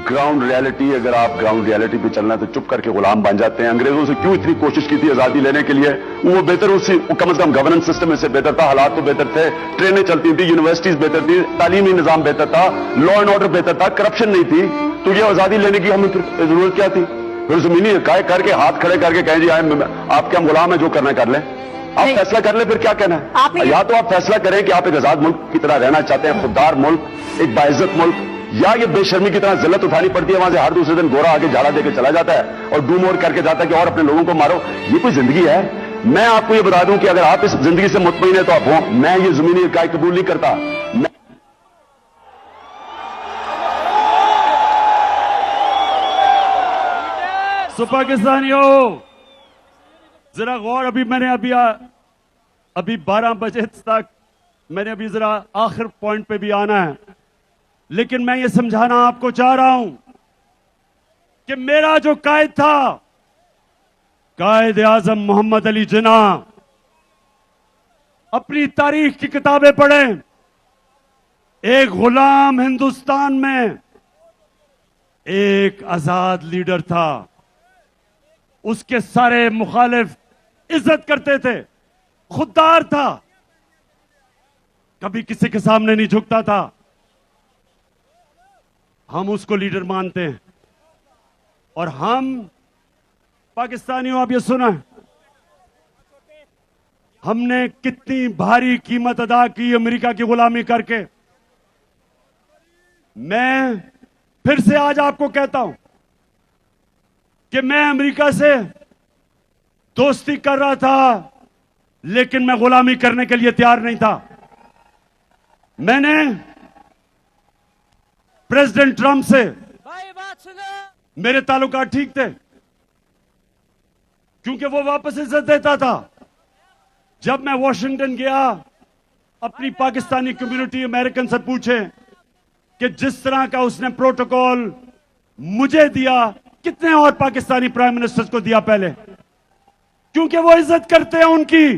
ground reality, अगर आप ग्राउंड रियलिटी पे चलना है तो चुप करके गुलाम बन जाते हैं। अंग्रेजों से क्यों इतनी कोशिश की थी आजादी लेने के लिए? वो बेहतर, उससे कम से कम गवर्नेंस सिस्टम इससे बेहतर था, हालात तो बेहतर थे, ट्रेनें चलती थी, यूनिवर्सिटीज बेहतर थी, तालीमी निजाम बेहतर था, लॉ एंड ऑर्डर बेहतर था, करप्शन नहीं थी। तो ये आजादी लेने की हमें जरूरत क्या थी? फिर जमीनी काय करके हाथ खड़े करके कहें जी आपके हम गुलाम है, जो करना कर लें। आप फैसला कर ले, फिर क्या कहना है? या तो आप फैसला करें कि आप एक आजाद मुल्क की तरह रहना चाहते हैं, खुददार मुल्क, एक बाइज्जत मुल्क, या ये बेशर्मी की तरह जिल्लत उठानी पड़ती है, वहां से हर दूसरे दिन गोरा आगे झाड़ा देकर चला जाता है और डू मोर करके जाता है कि और अपने लोगों को मारो। ये कोई जिंदगी है? मैं आपको ये बता दूं कि अगर आप इस जिंदगी से मुतमईन है तो आप हो। मैं ये जमीनी इकाई कबूल नहीं करता। तो पाकिस्तानियों जरा गौर, अभी 12 बजे तक मैंने अभी जरा आखिर पॉइंट पे भी आना है, लेकिन मैं ये समझाना आपको चाह रहा हूं कि मेरा जो कायद था, कायद आजम मोहम्मद अली जिन्ना, अपनी तारीख की किताबें पढ़ें। एक गुलाम हिंदुस्तान में एक आजाद लीडर था, उसके सारे मुखालिफ इज्जत करते थे, खुददार था, कभी किसी के सामने नहीं झुकता था। हम उसको लीडर मानते हैं। और हम पाकिस्तानियों, आप ये सुना, हमने कितनी भारी कीमत अदा की अमेरिका की गुलामी करके। मैं फिर से आज आपको कहता हूं कि मैं अमेरिका से दोस्ती कर रहा था, लेकिन मैं गुलामी करने के लिए तैयार नहीं था। मैंने प्रेसिडेंट ट्रंप से मेरे ताल्लुकात ठीक थे, क्योंकि वो वापस इज्जत देता था। जब मैं वॉशिंगटन गया, अपनी पाकिस्तानी कम्युनिटी अमेरिकन से पूछे कि जिस तरह का उसने प्रोटोकॉल मुझे दिया, कितने और पाकिस्तानी प्राइम मिनिस्टर्स को दिया पहले, क्योंकि वो इज्जत करते हैं उनकी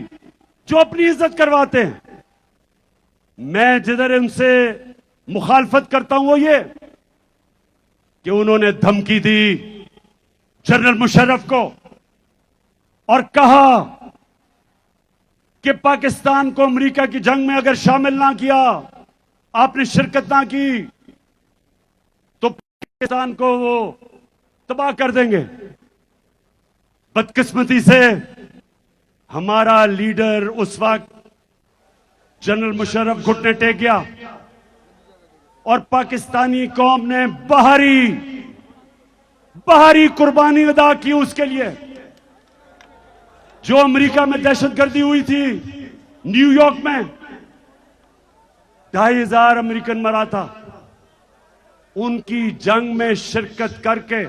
जो अपनी इज्जत करवाते हैं। मैं जिधर उनसे मुखालफत करता हूं वो ये कि उन्होंने धमकी दी जनरल मुशर्रफ को और कहा कि पाकिस्तान को अमेरिका की जंग में अगर शामिल ना किया, आपने शिरकत ना की, तो पाकिस्तान को वो तबाह कर देंगे। बदकिस्मती से हमारा लीडर उस वक्त जनरल मुशर्रफ घुटने टेक गया और पाकिस्तानी कौम ने बाहरी कुर्बानी अदा की उसके लिए। जो अमेरिका में दहशतगर्दी हुई थी, न्यूयॉर्क में 2,500 अमेरिकन मरा था। उनकी जंग में शिरकत करके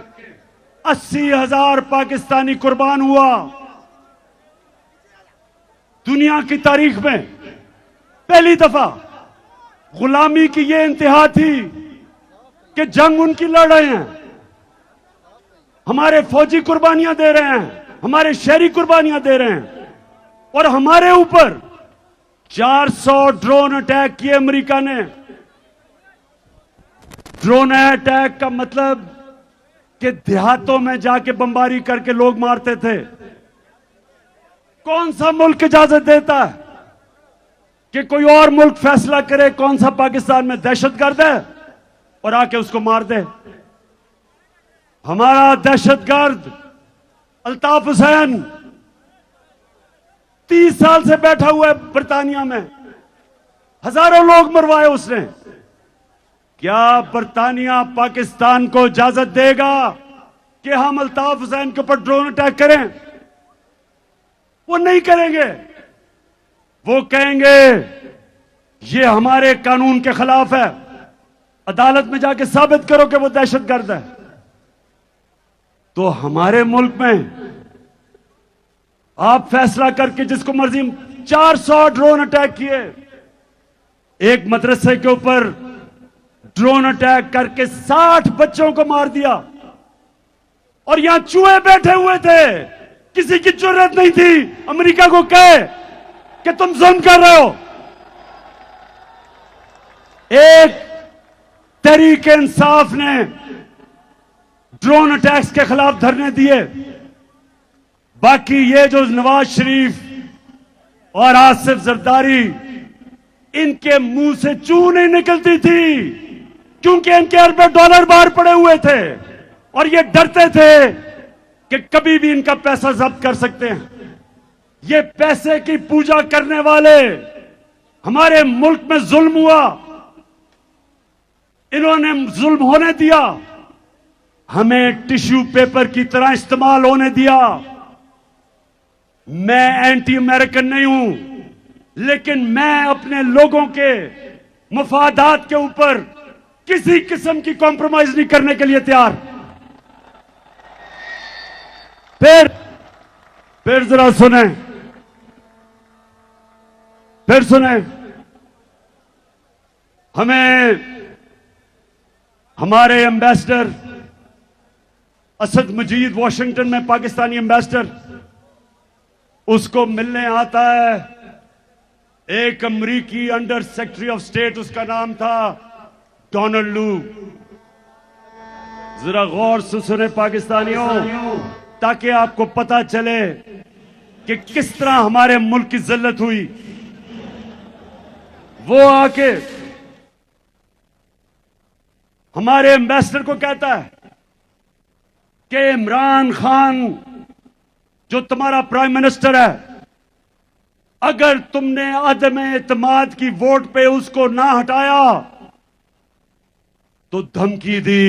80,000 पाकिस्तानी कुर्बान हुआ। दुनिया की तारीख में पहली दफा गुलामी की यह इंतहा थी कि जंग उनकी लड़ रहे हैं, हमारे फौजी कुर्बानियां दे रहे हैं, हमारे शहरी कुर्बानियां दे रहे हैं, और हमारे ऊपर 400 ड्रोन अटैक किए अमेरिका ने। ड्रोन अटैक का मतलब कि देहातों में जाके बमबारी करके लोग मारते थे। कौन सा मुल्क इजाजत देता है कि कोई और मुल्क फैसला करे कौन सा पाकिस्तान में दहशतगर्द है और आके उसको मार दे? हमारा दहशतगर्द अल्ताफ हुसैन 30 साल से बैठा हुआ है बर्तानिया में, हजारों लोग मरवाए उसने। क्या बर्तानिया पाकिस्तान को इजाजत देगा कि हम अल्ताफ हुसैन के ऊपर ड्रोन अटैक करें? वो नहीं करेंगे। वो कहेंगे ये हमारे कानून के खिलाफ है, अदालत में जाके साबित करो कि वो दहशतगर्द है। तो हमारे मुल्क में आप फैसला करके जिसको मर्जी 400 ड्रोन अटैक किए। एक मदरसे के ऊपर ड्रोन अटैक करके 60 बच्चों को मार दिया और यहां चूहे बैठे हुए थे। किसी की जरूरत नहीं थी अमेरिका को कहे कि तुम जुल्म कर रहे हो। एक तहरीक इंसाफ ने ड्रोन अटैक्स के खिलाफ धरने दिए। बाकी ये जो नवाज शरीफ और आसिफ जरदारी, इनके मुंह से चू नहीं निकलती थी क्योंकि इनके अरबों डॉलर बाहर पड़े हुए थे और ये डरते थे कि कभी भी इनका पैसा जब्त कर सकते हैं। ये पैसे की पूजा करने वाले हमारे मुल्क में जुल्म हुआ, इन्होंने जुल्म होने दिया, हमें टिश्यू पेपर की तरह इस्तेमाल होने दिया। मैं एंटी अमेरिकन नहीं हूं, लेकिन मैं अपने लोगों के मफादात के ऊपर किसी किस्म की कॉम्प्रोमाइज नहीं करने के लिए तैयार। फिर जरा सुने, फिर सुने। हमें हमारे एम्बेसडर असद मजीद वॉशिंगटन में, पाकिस्तानी एम्बेसडर, उसको मिलने आता है एक अमरीकी अंडर सेक्रेटरी ऑफ स्टेट, उसका नाम था डोनाल्ड लू। जरा गौर से सुने पाकिस्तानियों, ताकि आपको पता चले कि किस तरह हमारे मुल्क की जिल्लत हुई। वो आके हमारे एम्बेसडर को कहता है कि इमरान खान जो तुम्हारा प्राइम मिनिस्टर है, अगर तुमने अदम एतमाद की वोट पे उसको ना हटाया तो धमकी दी,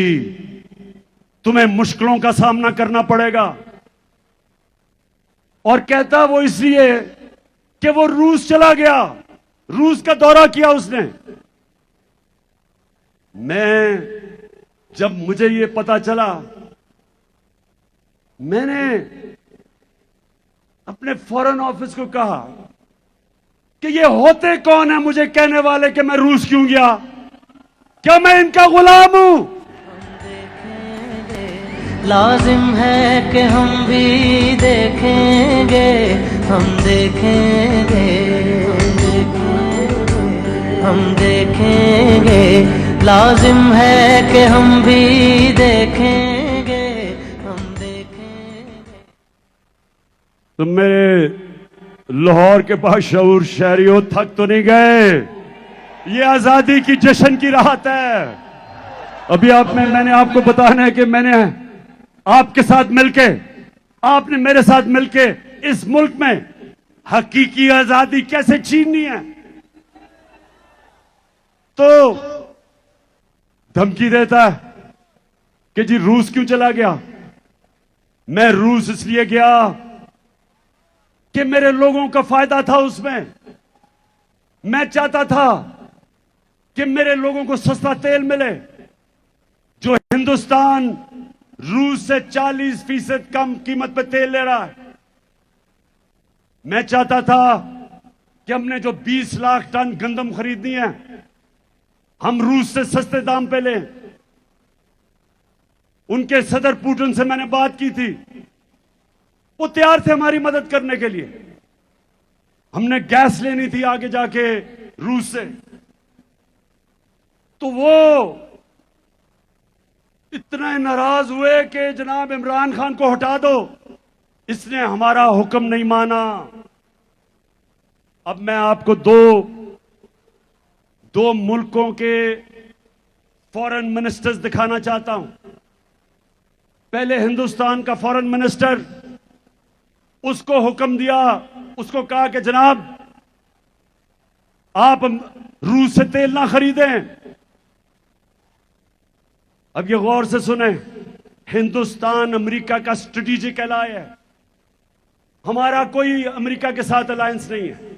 तुम्हें मुश्किलों का सामना करना पड़ेगा। और कहता वो इसलिए कि वो रूस चला गया, रूस का दौरा किया उसने। जब मुझे ये पता चला, मैंने अपने फॉरेन ऑफिस को कहा कि ये होते कौन है मुझे कहने वाले कि मैं रूस क्यों गया? क्या मैं इनका गुलाम हूं? लाजिम है कि हम भी देखेंगे, हम देखेंगे, हम देखेंगे। लाजिम है कि हम भी देखेंगे, हम देखेंगे। तुम मेरे लाहौर के बाशऊर शहरियों थक तो नहीं गए? ये आजादी की जश्न की राहत है। अभी मैंने आपको बताना है कि मैंने आपके साथ मिलके, आपने मेरे साथ मिलके इस मुल्क में हकीकी आजादी कैसे छीननी है। तो धमकी देता है कि जी रूस क्यों चला गया। मैं रूस इसलिए गया कि मेरे लोगों का फायदा था उसमें। मैं चाहता था कि मेरे लोगों को सस्ता तेल मिले। जो हिंदुस्तान रूस से 40% कम कीमत पे तेल ले रहा है, मैं चाहता था कि हमने जो 20 लाख टन गंदम खरीदनी है, हम रूस से सस्ते दाम पे लें। उनके सदर पुतिन से मैंने बात की थी, वो तैयार थे हमारी मदद करने के लिए। हमने गैस लेनी थी आगे जाके रूस से, तो वो इतने नाराज हुए कि जनाब इमरान खान को हटा दो। इसने हमारा हुक्म नहीं माना। अब मैं आपको दो मुल्कों के फॉरेन मिनिस्टर्स दिखाना चाहता हूं। पहले हिंदुस्तान का फॉरेन मिनिस्टर, उसको हुक्म दिया, उसको कहा कि जनाब आप रूस से तेल ना खरीदें। अब ये गौर से सुने, हिंदुस्तान अमेरिका का स्ट्रेटेजिक एलाय है। हमारा कोई अमेरिका के साथ अलायंस नहीं है।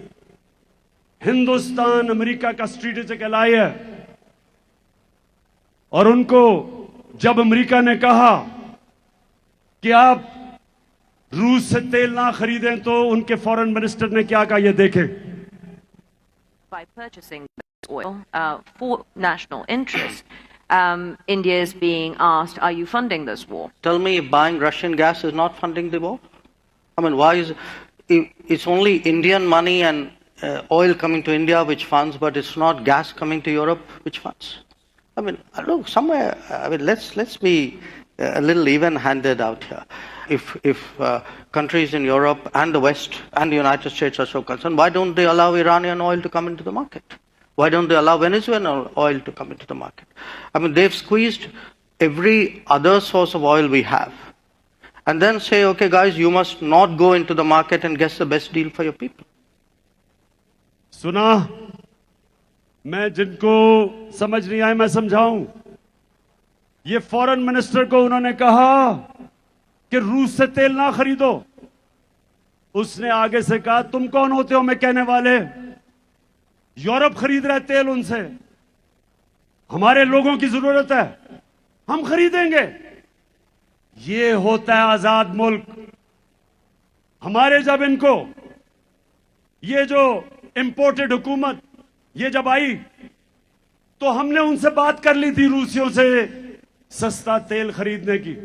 हिंदुस्तान अमेरिका का स्ट्रेटेजिक एलाय है। और उनको जब अमेरिका ने कहा कि आप रूस से तेल ना खरीदें, तो उनके फॉरेन मिनिस्टर ने क्या कहा, ये देखें। By purchasing oil for national interest, India is being asked, are you funding this war? Tell me if buying Russian gas is not funding the war? I mean, why is it's only Indian money and oil coming to India which funds, but it's not gas coming to Europe which funds? I mean, look, somewhere, I mean, let's be a little even-handed out here. If countries in Europe and the West and the United States are so concerned, why don't they allow Iranian oil to come into the market? Why don't they allow Venezuelan oil to come into the market? I mean, they've squeezed every other source of oil we have. And then say, okay guys, you must not go into the market and get the best deal for your people. सुना, मैं जिनको समझ नहीं आए मैं समझाऊं। ये foreign minister को उन्होंने कहा कि रूस से तेल ना खरीदो। उसने आगे से कहा, तुम कौन होते हो मैं कहने वाले? यूरोप खरीद रहा है तेल उनसे, हमारे लोगों की जरूरत है, हम खरीदेंगे। ये होता है आजाद मुल्क। हमारे जब इनको ये जो इंपोर्टेड हुकूमत ये जब आई, तो हमने उनसे बात कर ली थी रूसियों से सस्ता तेल खरीदने की,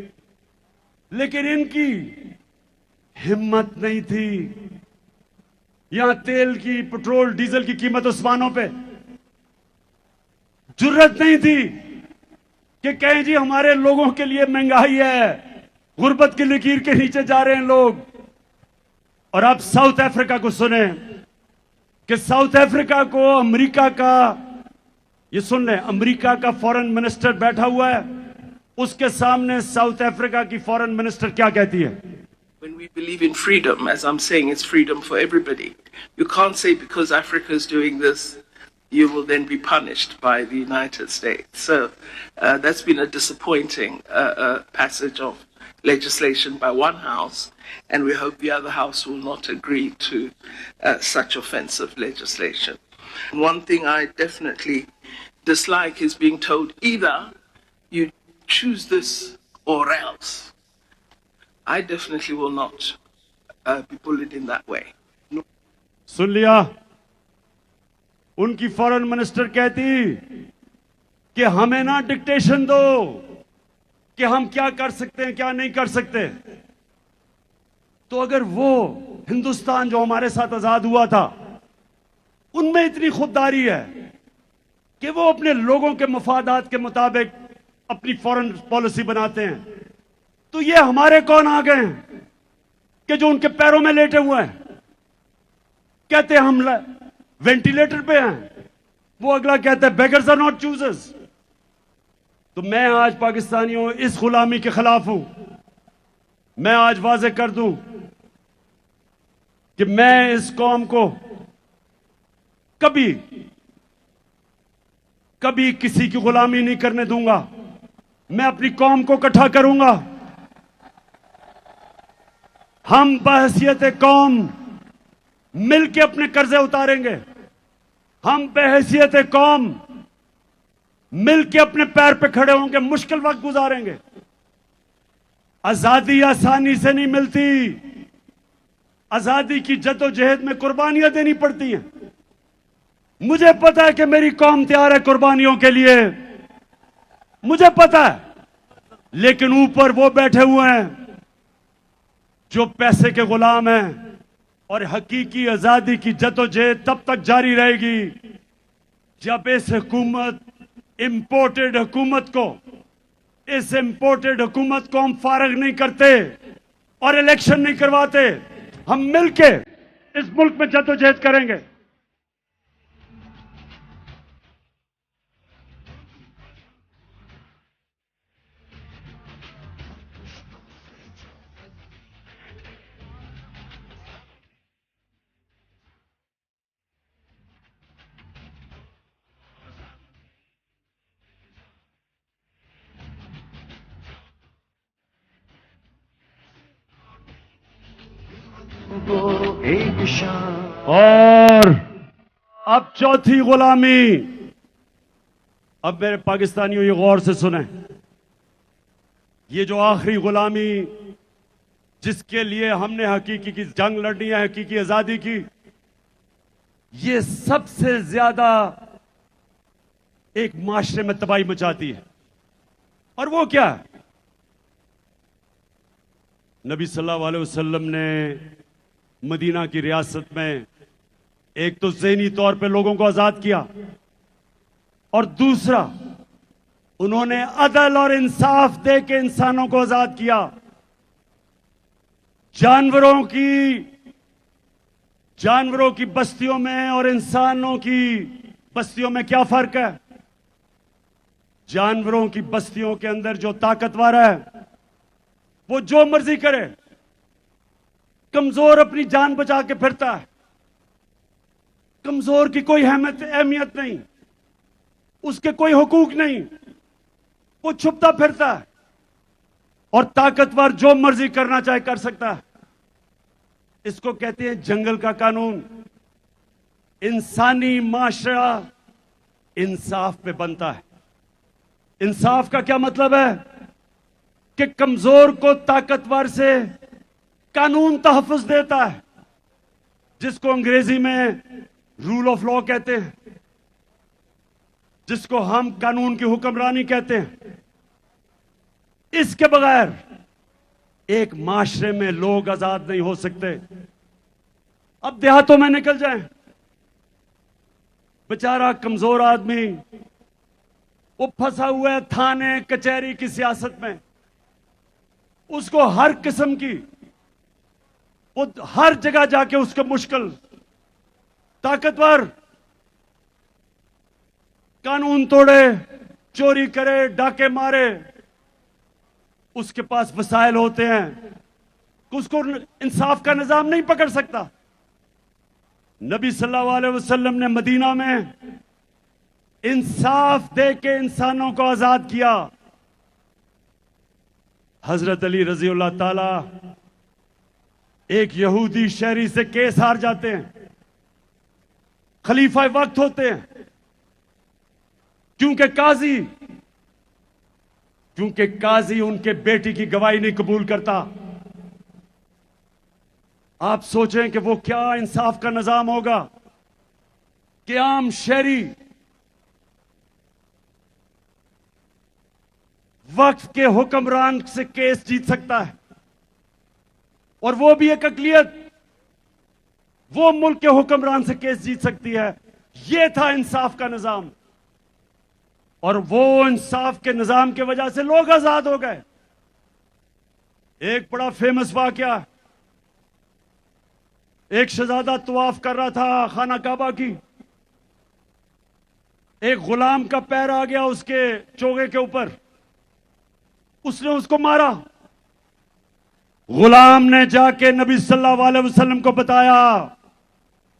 लेकिन इनकी हिम्मत नहीं थी। यहां तेल की, पेट्रोल डीजल की कीमत आसमानों पे, जुर्रत नहीं थी कि कहें जी हमारे लोगों के लिए महंगाई है, गुर्बत की लकीर के नीचे जा रहे हैं लोग। और आप साउथ अफ्रीका को सुने कि साउथ अफ्रीका को अमेरिका का, ये सुन लें, अमेरिका का फॉरेन मिनिस्टर बैठा हुआ है, उसके सामने साउथ अफ्रीका की फॉरेन मिनिस्टर क्या कहती है? When we believe in freedom, as I'm saying, it's freedom for everybody. You can't say because Africa is doing this, you will then be punished by the United States. So that's been a disappointing passage of legislation by one house, and we hope the other house will not agree to such offensive legislation. One thing I definitely dislike is being told either you choose this or else. I definitely will not be bullied in that way. No. सुन लिया, उनकी foreign minister कहती कि हमें ना dictation दो कि हम क्या कर सकते हैं क्या नहीं कर सकते। तो अगर वो हिंदुस्तान जो हमारे साथ आजाद हुआ था, उनमें इतनी खुददारी है कि वो अपने लोगों के मफादात के मुताबिक अपनी फॉरेन पॉलिसी बनाते हैं, तो ये हमारे कौन आ गए हैं कि जो उनके पैरों में लेटे हुए हैं, कहते हैं हम वेंटिलेटर पे हैं, वो अगला कहता है बेगर्स आर नॉट चूजर्स। तो मैं आज पाकिस्तानियों इस गुलामी के खिलाफ हूं। मैं आज वाजे कर दूं कि मैं इस कौम को कभी कभी किसी की गुलामी नहीं करने दूंगा। मैं अपनी कौम को इकट्ठा करूंगा। हम बहैसियत कौम मिलकर अपने कर्जे उतारेंगे। हम बहैसियत कौम मिलकर अपने पैर पे खड़े होंगे, मुश्किल वक्त गुजारेंगे। आजादी आसानी से नहीं मिलती। आजादी की जद्दोजहद में कुर्बानियां देनी पड़ती हैं। मुझे पता है कि मेरी कौम तैयार है कुर्बानियों के लिए, मुझे पता है। लेकिन ऊपर वो बैठे हुए हैं जो पैसे के गुलाम हैं, और हकीकी आजादी की जद्दोजहद तब तक जारी रहेगी जब इस हुकूमत, इंपोर्टेड हुकूमत को, इस इंपोर्टेड हुकूमत को हम फारग नहीं करते और इलेक्शन नहीं करवाते। हम मिलके इस मुल्क में जद्दोजहद करेंगे। और अब चौथी गुलामी। अब मेरे पाकिस्तानियों ये गौर से सुने, ये जो आखिरी गुलामी जिसके लिए हमने हकीकी की जंग लड़नी है, हकीकी आजादी की, ये सबसे ज्यादा एक माशरे में तबाही मचाती है। और वो क्या है? नबी सल्लल्लाहु अलैहि वसल्लम ने मदीना की रियासत में एक तो ज़हनी तौर पे लोगों को आजाद किया, और दूसरा उन्होंने अदल और इंसाफ दे के इंसानों को आजाद किया। जानवरों की बस्तियों में और इंसानों की बस्तियों में क्या फर्क है? जानवरों की बस्तियों के अंदर जो ताकतवर है वो जो मर्जी करे, कमजोर अपनी जान बचा के फिरता है। कमजोर की कोई अहमियत नहीं, उसके कोई हुकूक नहीं, वो छुपता फिरता है। और ताकतवर जो मर्जी करना चाहे कर सकता है। इसको कहते हैं जंगल का कानून। इंसानी माशरा इंसाफ पे बनता है। इंसाफ का क्या मतलब है? कि कमजोर को ताकतवर से कानून तहफ़्फ़ुज़ देता है, जिसको अंग्रेजी में रूल ऑफ लॉ कहते हैं, जिसको हम कानून की हुक्मरानी कहते हैं। इसके बगैर एक माशरे में लोग आजाद नहीं हो सकते। अब देहातों में निकल जाएं, बेचारा कमजोर आदमी वो फंसा हुआ है थाने कचहरी की सियासत में। उसको हर किस्म की, वो हर जगह जाके उसको मुश्किल। ताकतवर कानून तोड़े, चोरी करे, डाके मारे, उसके पास वसाइल होते हैं, उसको इंसाफ का निजाम नहीं पकड़ सकता। नबी सल्लल्लाहु अलैहि वसल्लम ने मदीना में इंसाफ दे के इंसानों को आजाद किया। हजरत अली रजी अल्लाह ताला एक यहूदी शहरी से केस हार जाते हैं, खलीफा वक्त होते हैं, क्योंकि काजी उनके बेटी की गवाही नहीं कबूल करता। आप सोचें कि वो क्या इंसाफ का निजाम होगा कि आम शहरी वक्फ के हुक्मरान से केस जीत सकता है, और वो भी एक अकलियत, वो मुल्क के हुक्मरान से केस जीत सकती है। ये था इंसाफ का निजाम, और वो इंसाफ के निजाम की वजह से लोग आजाद हो गए। एक बड़ा फेमस वाकया, एक शहजादा तवाफ कर रहा था खाना काबा की, एक गुलाम का पैर आ गया उसके चोगे के ऊपर, उसने उसको मारा। गुलाम ने जाके नबी सल्लल्लाहु अलैहि वसल्लम को बताया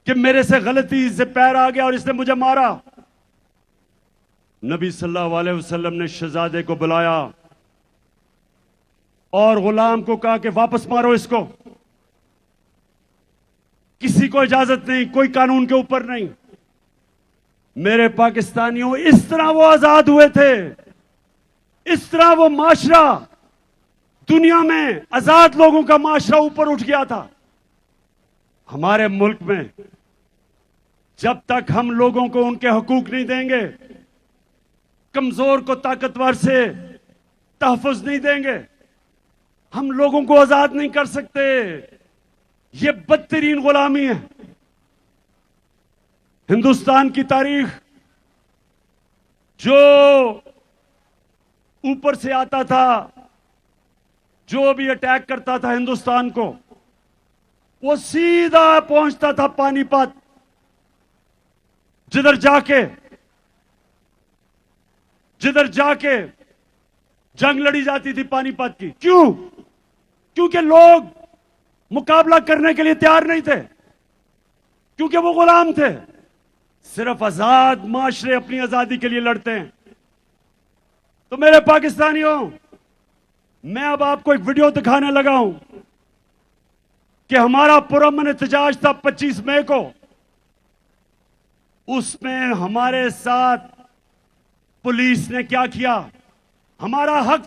कि मेरे से गलती से पैर आ गया और इसने मुझे मारा। नबी सल्लल्लाहु अलैहि वसल्लम ने शहजादे को बुलाया और गुलाम को कहा कि वापस मारो इसको। किसी को इजाजत नहीं, कोई कानून के ऊपर नहीं। मेरे पाकिस्तानियों, इस तरह वो आजाद हुए थे, इस तरह वो माशरा, दुनिया में आजाद लोगों का माशरा ऊपर उठ गया था। हमारे मुल्क में जब तक हम लोगों को उनके हकूक नहीं देंगे, कमजोर को ताकतवर से तहफ़्फ़ुज़ नहीं देंगे, हम लोगों को आजाद नहीं कर सकते। ये बदतरीन गुलामी है। हिंदुस्तान की तारीख, जो ऊपर से आता था, जो भी अटैक करता था हिंदुस्तान को, वो सीधा पहुंचता था पानीपत, जिधर जाके जंग लड़ी जाती थी पानीपत की। क्यों? क्योंकि लोग मुकाबला करने के लिए तैयार नहीं थे, क्योंकि वो गुलाम थे। सिर्फ आजाद माशरे अपनी आजादी के लिए लड़ते हैं। तो मेरे पाकिस्तानियों, मैं अब आपको एक वीडियो दिखाने लगा हूं कि हमारा पुरअमन एहतजाज था 25 मई को। उसमें हमारे साथ पुलिस ने क्या किया? हमारा हक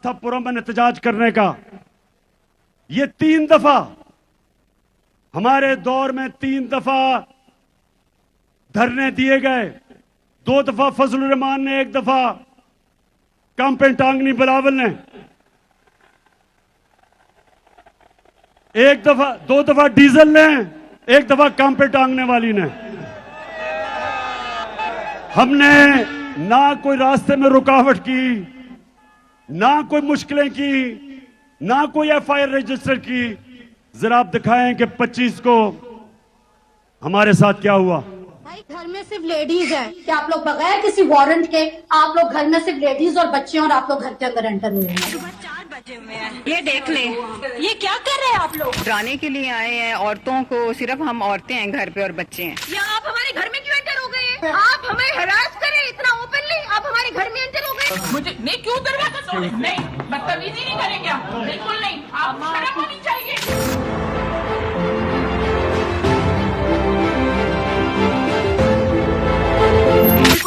था पुरअमन एहतजाज करने का। ये 3 दफा हमारे दौर में 3 दफा धरने दिए गए। 2 दफा फजलुर रहमान ने, 1 दफा कांपे टांगनी बिलावल ने, 2 दफा डीजल ने, 1 दफा कांपे टांगने वाली ने। हमने ना कोई रास्ते में रुकावट की, ना कोई मुश्किलें की, ना कोई एफआईआर रजिस्टर की। जरा आप दिखाएं कि 25 को हमारे साथ क्या हुआ। भाई, घर में सिर्फ लेडीज हैं कि आप लोग बगैर किसी वारंट के, आप लोग घर में सिर्फ लेडीज और बच्चे और आप लोग घर के अंदर एंटर हुए हैं। सुबह 4 बजे हुए हैं। ये देख ले, ये क्या कर रहे हैं आप लोग? डराने के लिए आए हैं औरतों को। सिर्फ हम औरतें हैं घर पे और बच्चे हैं। या आप हमारे घर में क्यों एंटर हो गए? आप हमें हरास करें इतना ओपनली, आप हमारे घर में एंटर हो गए। मुझे नहीं, क्यों दरवाजा तोड़े? नहीं, बदतमीजी नहीं करेंगे आप, बिल्कुल नहीं। आप शर्म होनी चाहिए।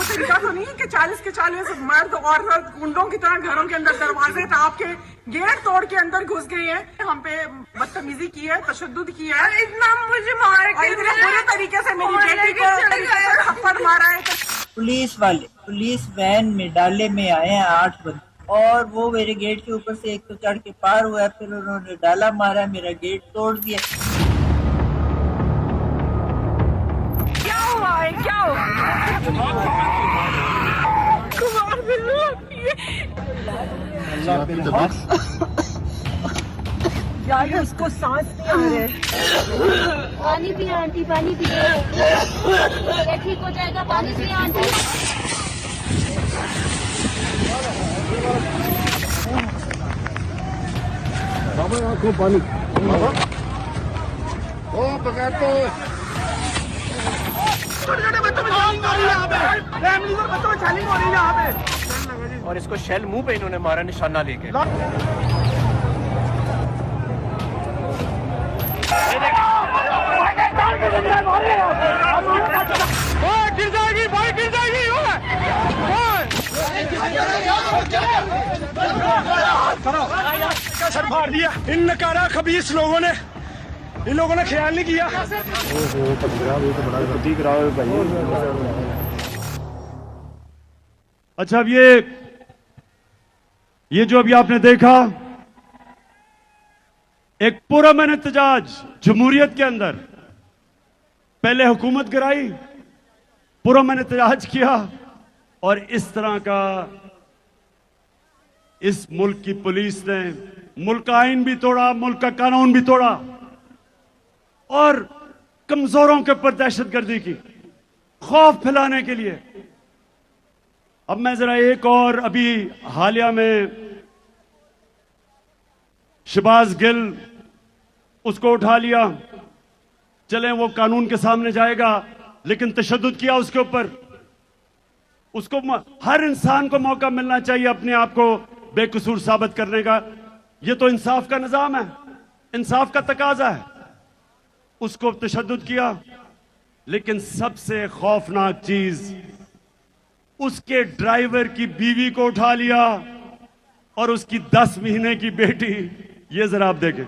तरीका तो नहीं कि 40 के 40 मर्द और गुंडों की तरह घरों के अंदर दरवाजे टाप के गेट तोड़ के अंदर घुस गए हैं। हम पे बदतमीजी की है, तशद्दुद किया है, इतना मुझे मार के इतने बुरे तरीके से मेरी बेटी को थप्पड़ मारा है। पुलिस वाले पुलिस वैन में डाले में आए हैं 8 बंदे, और वो मेरे गेट के ऊपर से एक तो चढ़ के पार हुआ, फिर उन्होंने डाला मारा, मेरा गेट तोड़ दिया। क्या हुआ है? क्या हुआ? यार उसको सांस नहीं आ रहे। पानी पिए आंटी, पानी पिए, ये ठीक हो जाएगा। पानी पिए आंटी। बाबा आंखों पानी ओ बगैर तो छोटे-छोटे बच्चों में चैलिंग हो रही है यहाँ पे, फैमिली और बच्चों में चैलिंग हो रही है यहाँ पे। और इसको शेल मुंह पे इन्होंने मारा निशाना लेके। गिर जाएगी भाई, गिर जाएगी। सर फाड़ दिया इन नकारा खबीस लोगों ने, इन लोगों ने ख्याल नहीं किया। अच्छा, अब ये जो अभी आपने देखा, एक पुरअमन एहतजाज जमहूरियत के अंदर, पहले हुकूमत गिराई, पुरअमन एहतजाज किया, और इस तरह का इस मुल्क की पुलिस ने मुल्क का आइन भी तोड़ा, मुल्क का कानून भी तोड़ा, और कमजोरों के ऊपर दहशतगर्दी की, खौफ फैलाने के लिए। अब मैं जरा एक और, अभी हालिया में शहबाज गिल, उसको उठा लिया, चले वो कानून के सामने जाएगा, लेकिन तशद्दुद किया उसके ऊपर। उसको हर इंसान को मौका मिलना चाहिए अपने आप को बेकसूर साबित करने का। यह तो इंसाफ का निजाम है, इंसाफ का तकाजा है। उसको तशद्दुद किया, लेकिन सबसे खौफनाक चीज, उसके ड्राइवर की बीवी को उठा लिया और उसकी 10 महीने की बेटी। ये जरा आप देखें।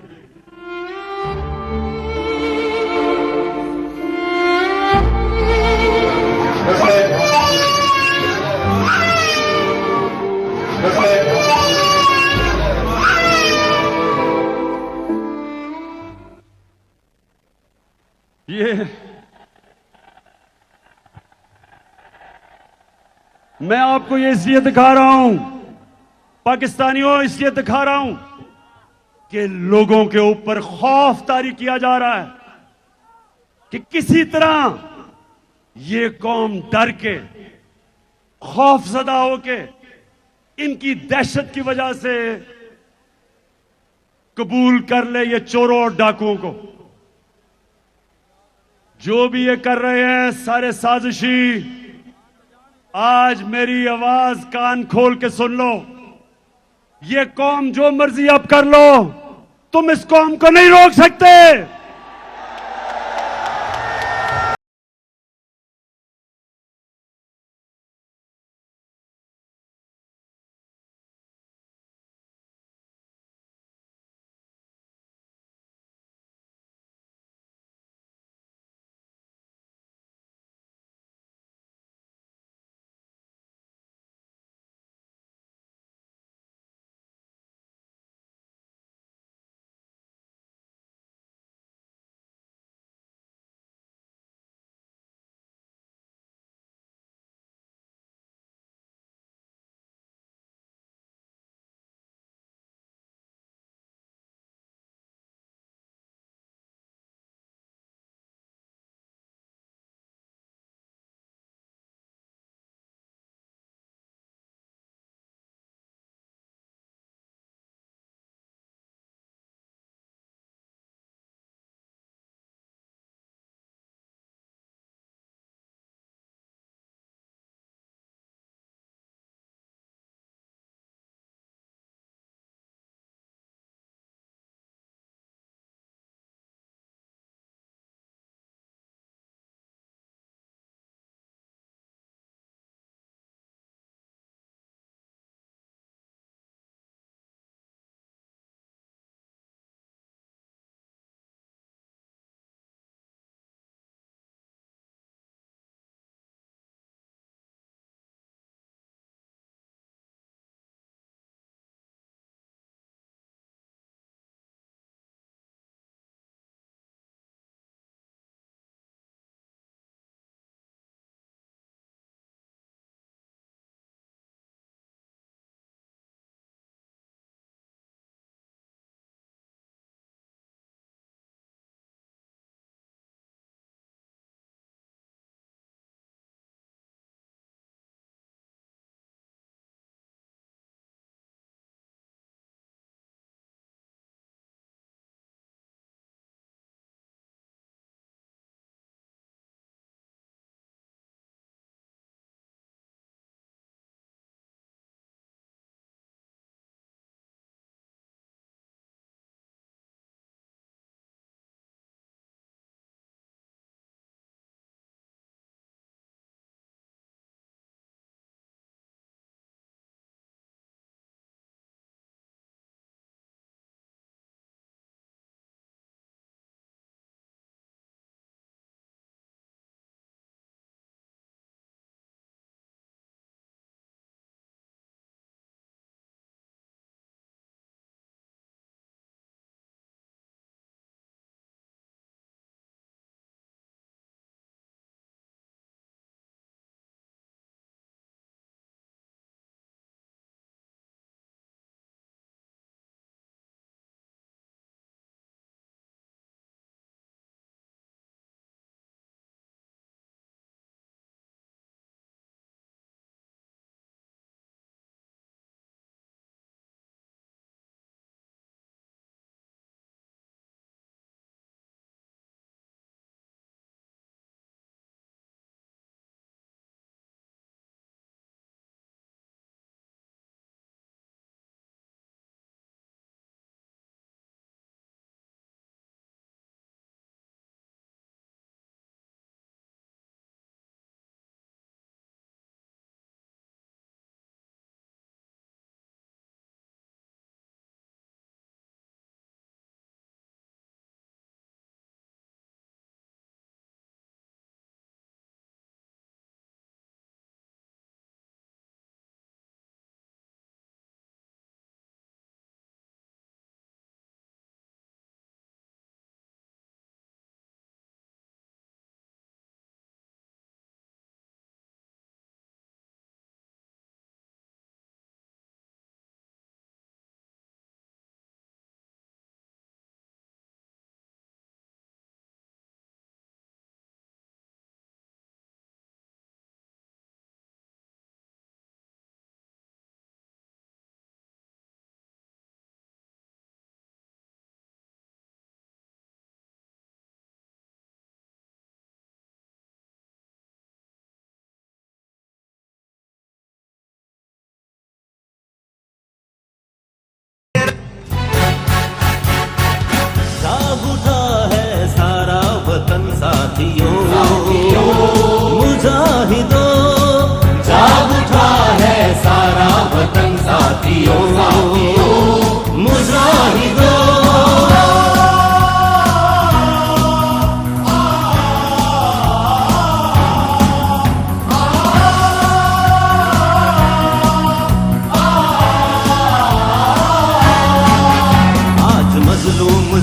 ये मैं आपको ये इसलिए दिखा रहा हूं, पाकिस्तानियों, इसलिए दिखा रहा हूं कि लोगों के ऊपर खौफ तारी किया जा रहा है कि किसी तरह ये कौम डर के, खौफजदा होके, इनकी दहशत की वजह से कबूल कर ले ये चोरों और डाकुओं को। जो भी ये कर रहे हैं सारे साजिशी। आज मेरी आवाज कान खोल के सुन लो, ये कौम जो मर्जी अब कर लो, तुम इस कौम को नहीं रोक सकते।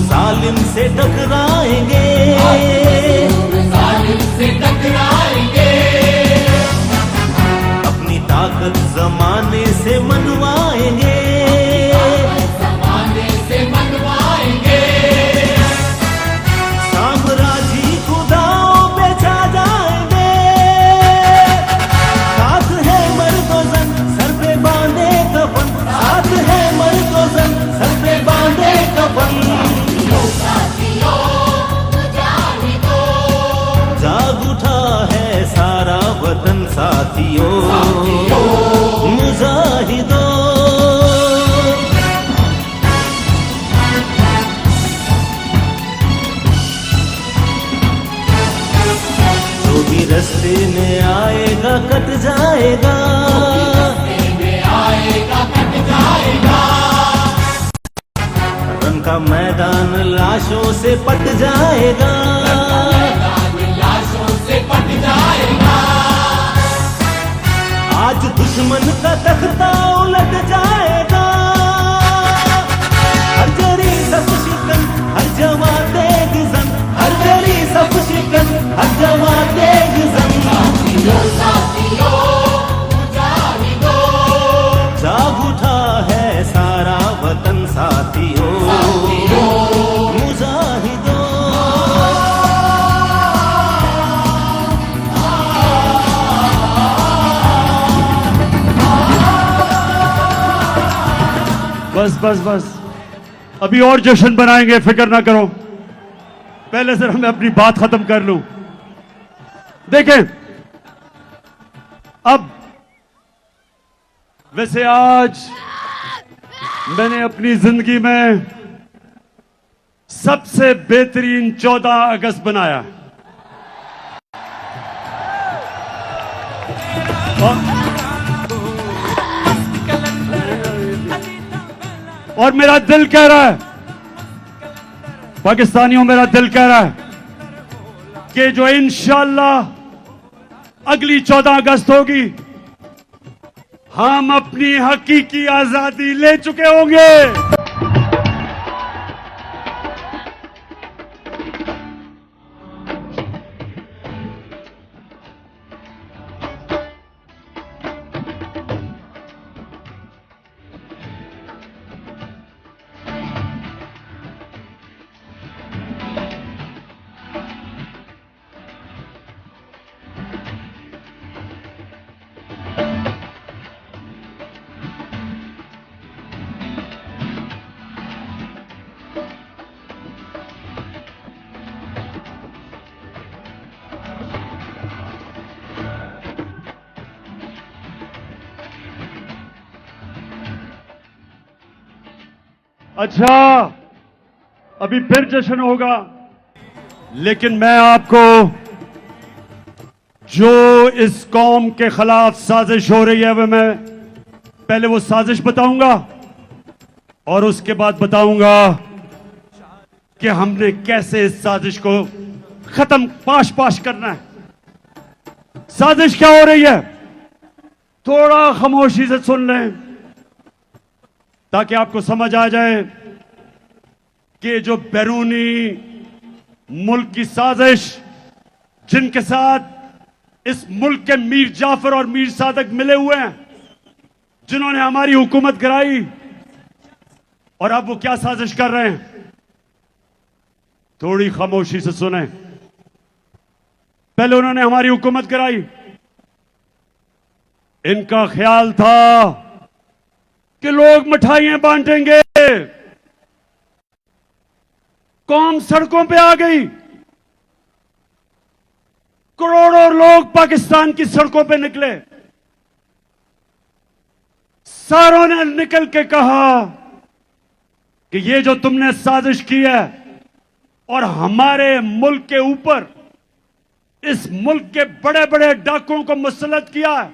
जालिम से टकराएंगे, जालिम से टकराएंगे, अपनी ताकत जमाने से मनवाएंगे, जमाने से मनवाएंगे, साम्राज्य खुदाओं पे छा जाएंगे, साथ है मर्दोज़न सर पे बांधे कफन, साथ है मर्दोज़न सर पे बांधे कफन, जाग उठा है सारा वतन साथियों, मुजाहिदों, जो भी रस्ते में आएगा कट जाएगा, रन का मैदान लाशों से पट जाएगा, आज दुश्मन का तख्ता उलट जाएगा, हर जरी सब शिकन हर जवा तेग जन, हर जरी सब शिकन हर जवा तेग जन, जाग उठा है सारा वतन साथियों, मुजाहिदों, बस बस बस, अभी और जश्न बनाएंगे, फिक्र ना करो, पहले सिर्फ मैं अपनी बात खत्म कर लूं। देखें, अब वैसे आज मैंने अपनी जिंदगी में सबसे बेहतरीन 14 अगस्त बनाया, और मेरा दिल कह रहा है, पाकिस्तानियों मेरा दिल कह रहा है कि जो इंशाअल्लाह अगली 14 अगस्त होगी, हम अपनी हकीकी आजादी ले चुके होंगे। अच्छा, अभी फिर जश्न होगा, लेकिन मैं आपको जो इस कौम के खिलाफ साजिश हो रही है वह मैं पहले वो साजिश बताऊंगा और उसके बाद बताऊंगा कि हमने कैसे इस साजिश को खत्म पाश पाश करना है। साजिश क्या हो रही है, थोड़ा खामोशी से सुन लें ताकि आपको समझ आ जाए कि जो बैरूनी मुल्क की साजिश जिनके साथ इस मुल्क के मीर जाफर और मीर सादक मिले हुए हैं, जिन्होंने हमारी हुकूमत कराई, और अब वो क्या साजिश कर रहे हैं, थोड़ी खामोशी से सुने। पहले उन्होंने हमारी हुकूमत कराई, इनका ख्याल था कि लोग मिठाइयां बांटेंगे, कौम सड़कों पे आ गई, करोड़ों लोग पाकिस्तान की सड़कों पे निकले, सारों ने निकल के कहा कि ये जो तुमने साजिश की है और हमारे मुल्क के ऊपर इस मुल्क के बड़े बड़े डाकुओं को मुसल्लत किया है,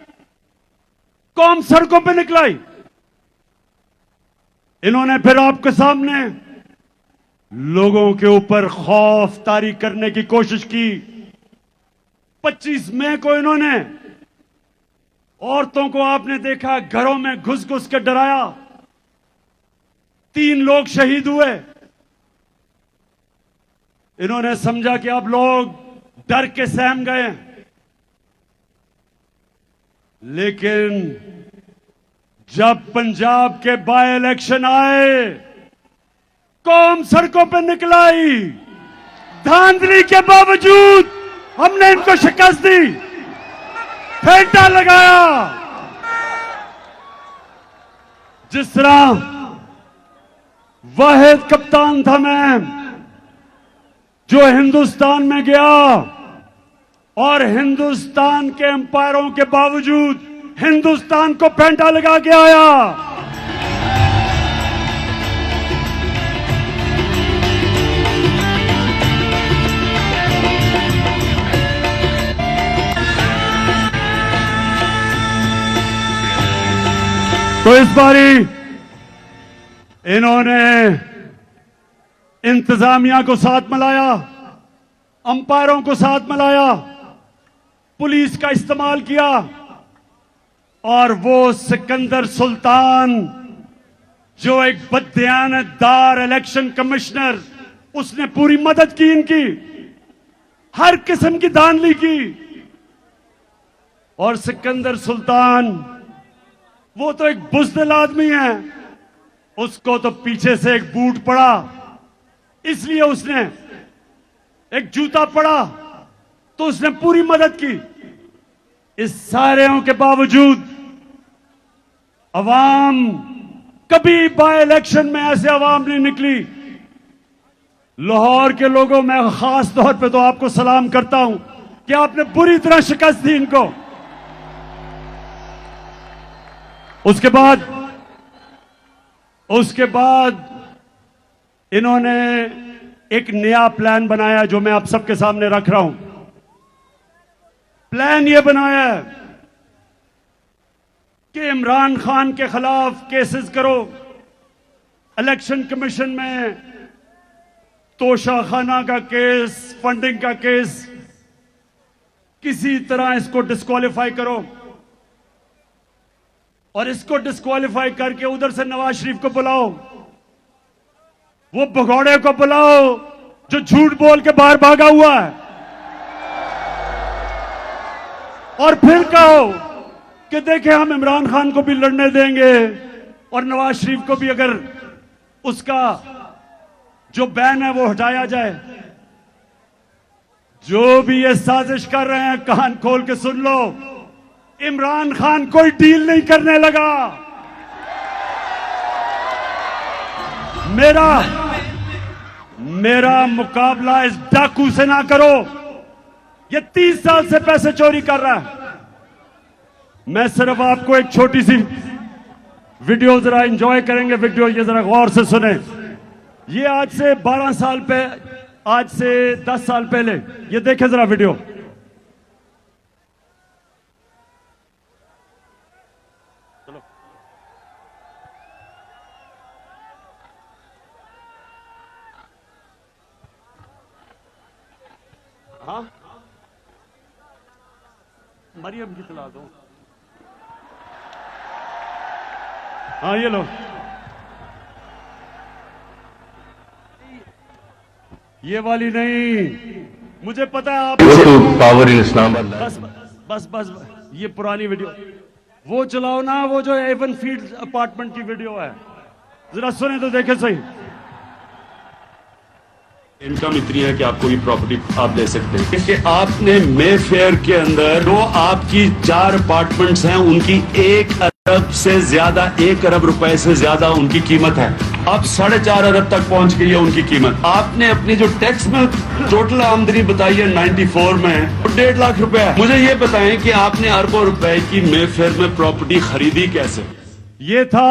कौम सड़कों पे निकलाई। इन्होंने फिर आपके सामने लोगों के ऊपर खौफ तारी करने की कोशिश की। 25 मई को इन्होंने औरतों को आपने देखा घरों में घुस घुस के डराया, 3 लोग शहीद हुए। इन्होंने समझा कि अब लोग डर के सहम गए हैं। लेकिन जब पंजाब के बाय इलेक्शन आए, कौम सड़कों पर निकलाई, धांधली के बावजूद हमने इनको शिकस्त दी, फेंटा लगाया। जिस तरह वाहिद कप्तान था मैं जो हिंदुस्तान में गया और हिंदुस्तान के अंपायरों के बावजूद हिंदुस्तान को फेंटा लगा के आया। तो इस बारी इन्होंने इंतजामिया को साथ मिलाया, अंपायरों को साथ मिलाया, पुलिस का इस्तेमाल किया और वो सिकंदर सुल्तान जो एक बददियानतदार इलेक्शन कमिश्नर, उसने पूरी मदद की, इनकी हर किस्म की धांधली की। और सिकंदर सुल्तान वो तो एक बुज़दिल आदमी है, उसको तो पीछे से एक बूट पड़ा, इसलिए उसने एक जूता पड़ा तो उसने पूरी मदद की। इस सारेों के बावजूद अवाम, कभी बाय इलेक्शन में ऐसे अवाम नहीं निकली। लाहौर के लोगों में खास तौर पे तो आपको सलाम करता हूं कि आपने बुरी तरह शिकस्त दी इनको। उसके बाद इन्होंने एक नया प्लान बनाया जो मैं आप सबके सामने रख रहा हूं। प्लान यह बनाया है कि इमरान खान के खिलाफ केसेस करो, इलेक्शन कमीशन में तोशाखाना का केस, फंडिंग का केस, किसी तरह इसको डिस्क्वालीफाई करो और इसको डिस्क्वालीफाई करके उधर से नवाज शरीफ को बुलाओ, वो भगौड़े को बुलाओ जो झूठ बोल के बाहर भागा हुआ है, और फिर कहो कि देखें हम इमरान खान को भी लड़ने देंगे और नवाज शरीफ को भी अगर उसका जो बैन है वो हटाया जाए। जो भी ये साजिश कर रहे हैं कान खोल के सुन लो, इमरान खान कोई डील नहीं करने लगा। मेरा मुकाबला इस डाकू से ना करो, ये 30 साल से पैसे चोरी कर रहा है। मैं सिर्फ आपको एक छोटी सी वीडियो जरा एंजॉय करेंगे, वीडियो ये जरा गौर से सुने। ये आज से 12 साल पहले, आज से 10 साल पहले, ये देखें जरा वीडियो। चलो हाँ, मरियम की तला दो। हाँ ये लो, ये वाली नहीं, मुझे पता है आप पावर इन इस्लामाबाद। बस ये पुरानी वीडियो वो चलाओ ना, वो जो एवन फील्ड अपार्टमेंट की वीडियो है, जरा सुने तो देखे सही। इनकम इतनी है कि आपको ये प्रॉपर्टी आप ले सकते हैं कि आपने मे फेयर के अंदर जो आपकी 4 अपार्टमेंट्स हैं उनकी 1 अरब से ज्यादा, 1 अरब रुपए से ज्यादा उनकी कीमत है। अब 4.5 अरब तक पहुंच गई है उनकी कीमत। आपने अपनी जो टैक्स में टोटल आमदनी बताई है 94 में, 1.5 लाख रुपए है। मुझे ये बताएं कि आपने अरबों रुपए की मे फेयर में प्रॉपर्टी खरीदी कैसे? ये था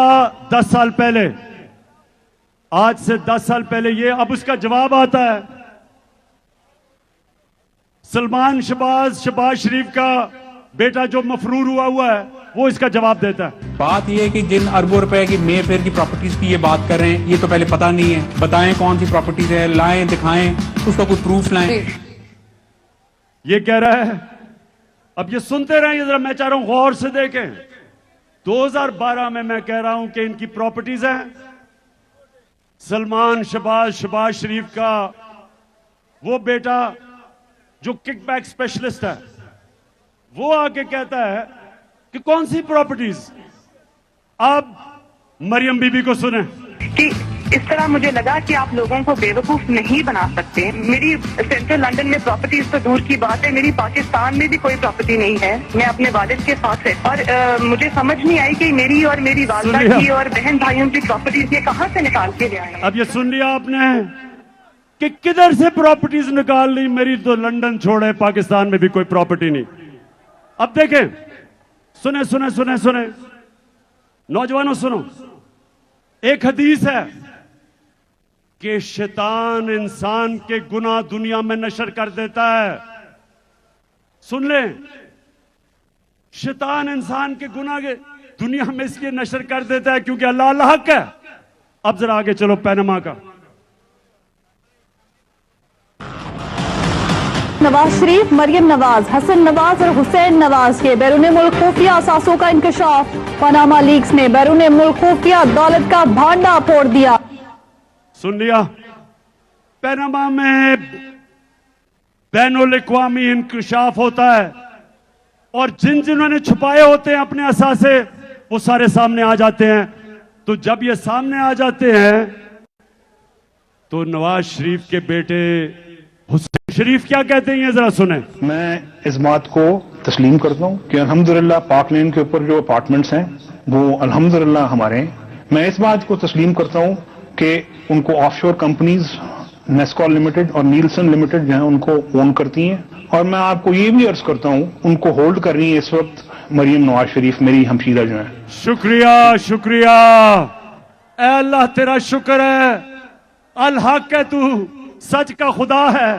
10 साल पहले, आज से 10 साल पहले ये। अब उसका जवाब आता है। सलमान शहबाज शरीफ का बेटा जो मफरूर हुआ है वो इसका जवाब देता है। बात यह है कि जिन अरबों रुपए की मे फेयर की प्रॉपर्टीज की ये बात कर रहे हैं, ये तो पहले पता नहीं है। बताएं कौन सी प्रॉपर्टीज है, लाएं, दिखाएं, उसका कोई प्रूफ लाएं। ये कह रहा है, अब ये सुनते रहें, जरा मैं चाह रहा हूं गौर से देखें। 2012 में मैं कह रहा हूं कि इनकी प्रॉपर्टीज हैं। सलमान शहबाज शरीफ का वो बेटा जो किकबैक स्पेशलिस्ट है, वो आके कहता है कि कौन सी प्रॉपर्टीज। अब मरियम बीबी को सुने कि इस तरह मुझे लगा कि आप लोगों को बेवकूफ नहीं बना सकते। मेरी सेंट्रल लंदन में प्रॉपर्टीज तो दूर की बात है, मेरी पाकिस्तान में भी कोई प्रॉपर्टी नहीं है। मैं अपने वालिद के साथ है और मुझे समझ नहीं आई कि मेरी और मेरी वालिदा की और बहन भाइयों की प्रॉपर्टीज ये कहाँ से निकाल के ले आए। अब ये सुन लिया आपने कि किधर से प्रॉपर्टीज निकाल ली। मेरी तो लंदन छोड़े, पाकिस्तान में भी कोई प्रॉपर्टी नहीं। अब देखें, सुने सुने सुने सुने नौजवानों सुनो, एक हदीस है कि शैतान इंसान के गुनाह दुनिया में नशर कर देता है। सुन लें, शैतान इंसान के गुनाह के दुनिया में इसलिए नशर कर देता है क्योंकि अल्लाह अल्लाह हक है। अब जरा आगे चलो, पैनमा का नवाज शरीफ, मरियम नवाज, हसन नवाज और हुसैन नवाज के बैरून मुल्क खुफिया असासों का इंकशाफ। पनामा लीक्स ने बैरून मुल्क खुफिया दौलत का भांडा फोड़ दिया। सुन लिया, पनामा में बैनुल-अक़वामी इंकशाफ होता है और जिन्होंने छुपाए होते हैं अपने असासे, वो सारे सामने आ जाते हैं। तो जब ये सामने आ जाते हैं तो नवाज शरीफ के बेटे हुसैन शरीफ क्या कहते हैं, जरा सुने। मैं इस बात को तस्लीम करता हूँ कि अल्हम्दुलिल्लाह पाक लेन के ऊपर जो अपार्टमेंट्स हैं वो अल्हम्दुलिल्लाह हमारे हैं। मैं इस बात को तस्लीम करता हूँ कि उनको ऑफशोर कंपनीज नेस्कॉल लिमिटेड और नीलसन लिमिटेड जो है उनको ओन करती हैं। और मैं आपको ये भी अर्ज करता हूँ उनको होल्ड कर रही है इस वक्त मरियम नवाज शरीफ, मेरी हमशीरा जो है। शुक्रिया शुक्रिया, ऐ अल्लाह तेरा शुक्र है, अल हक है, तू सच का खुदा है।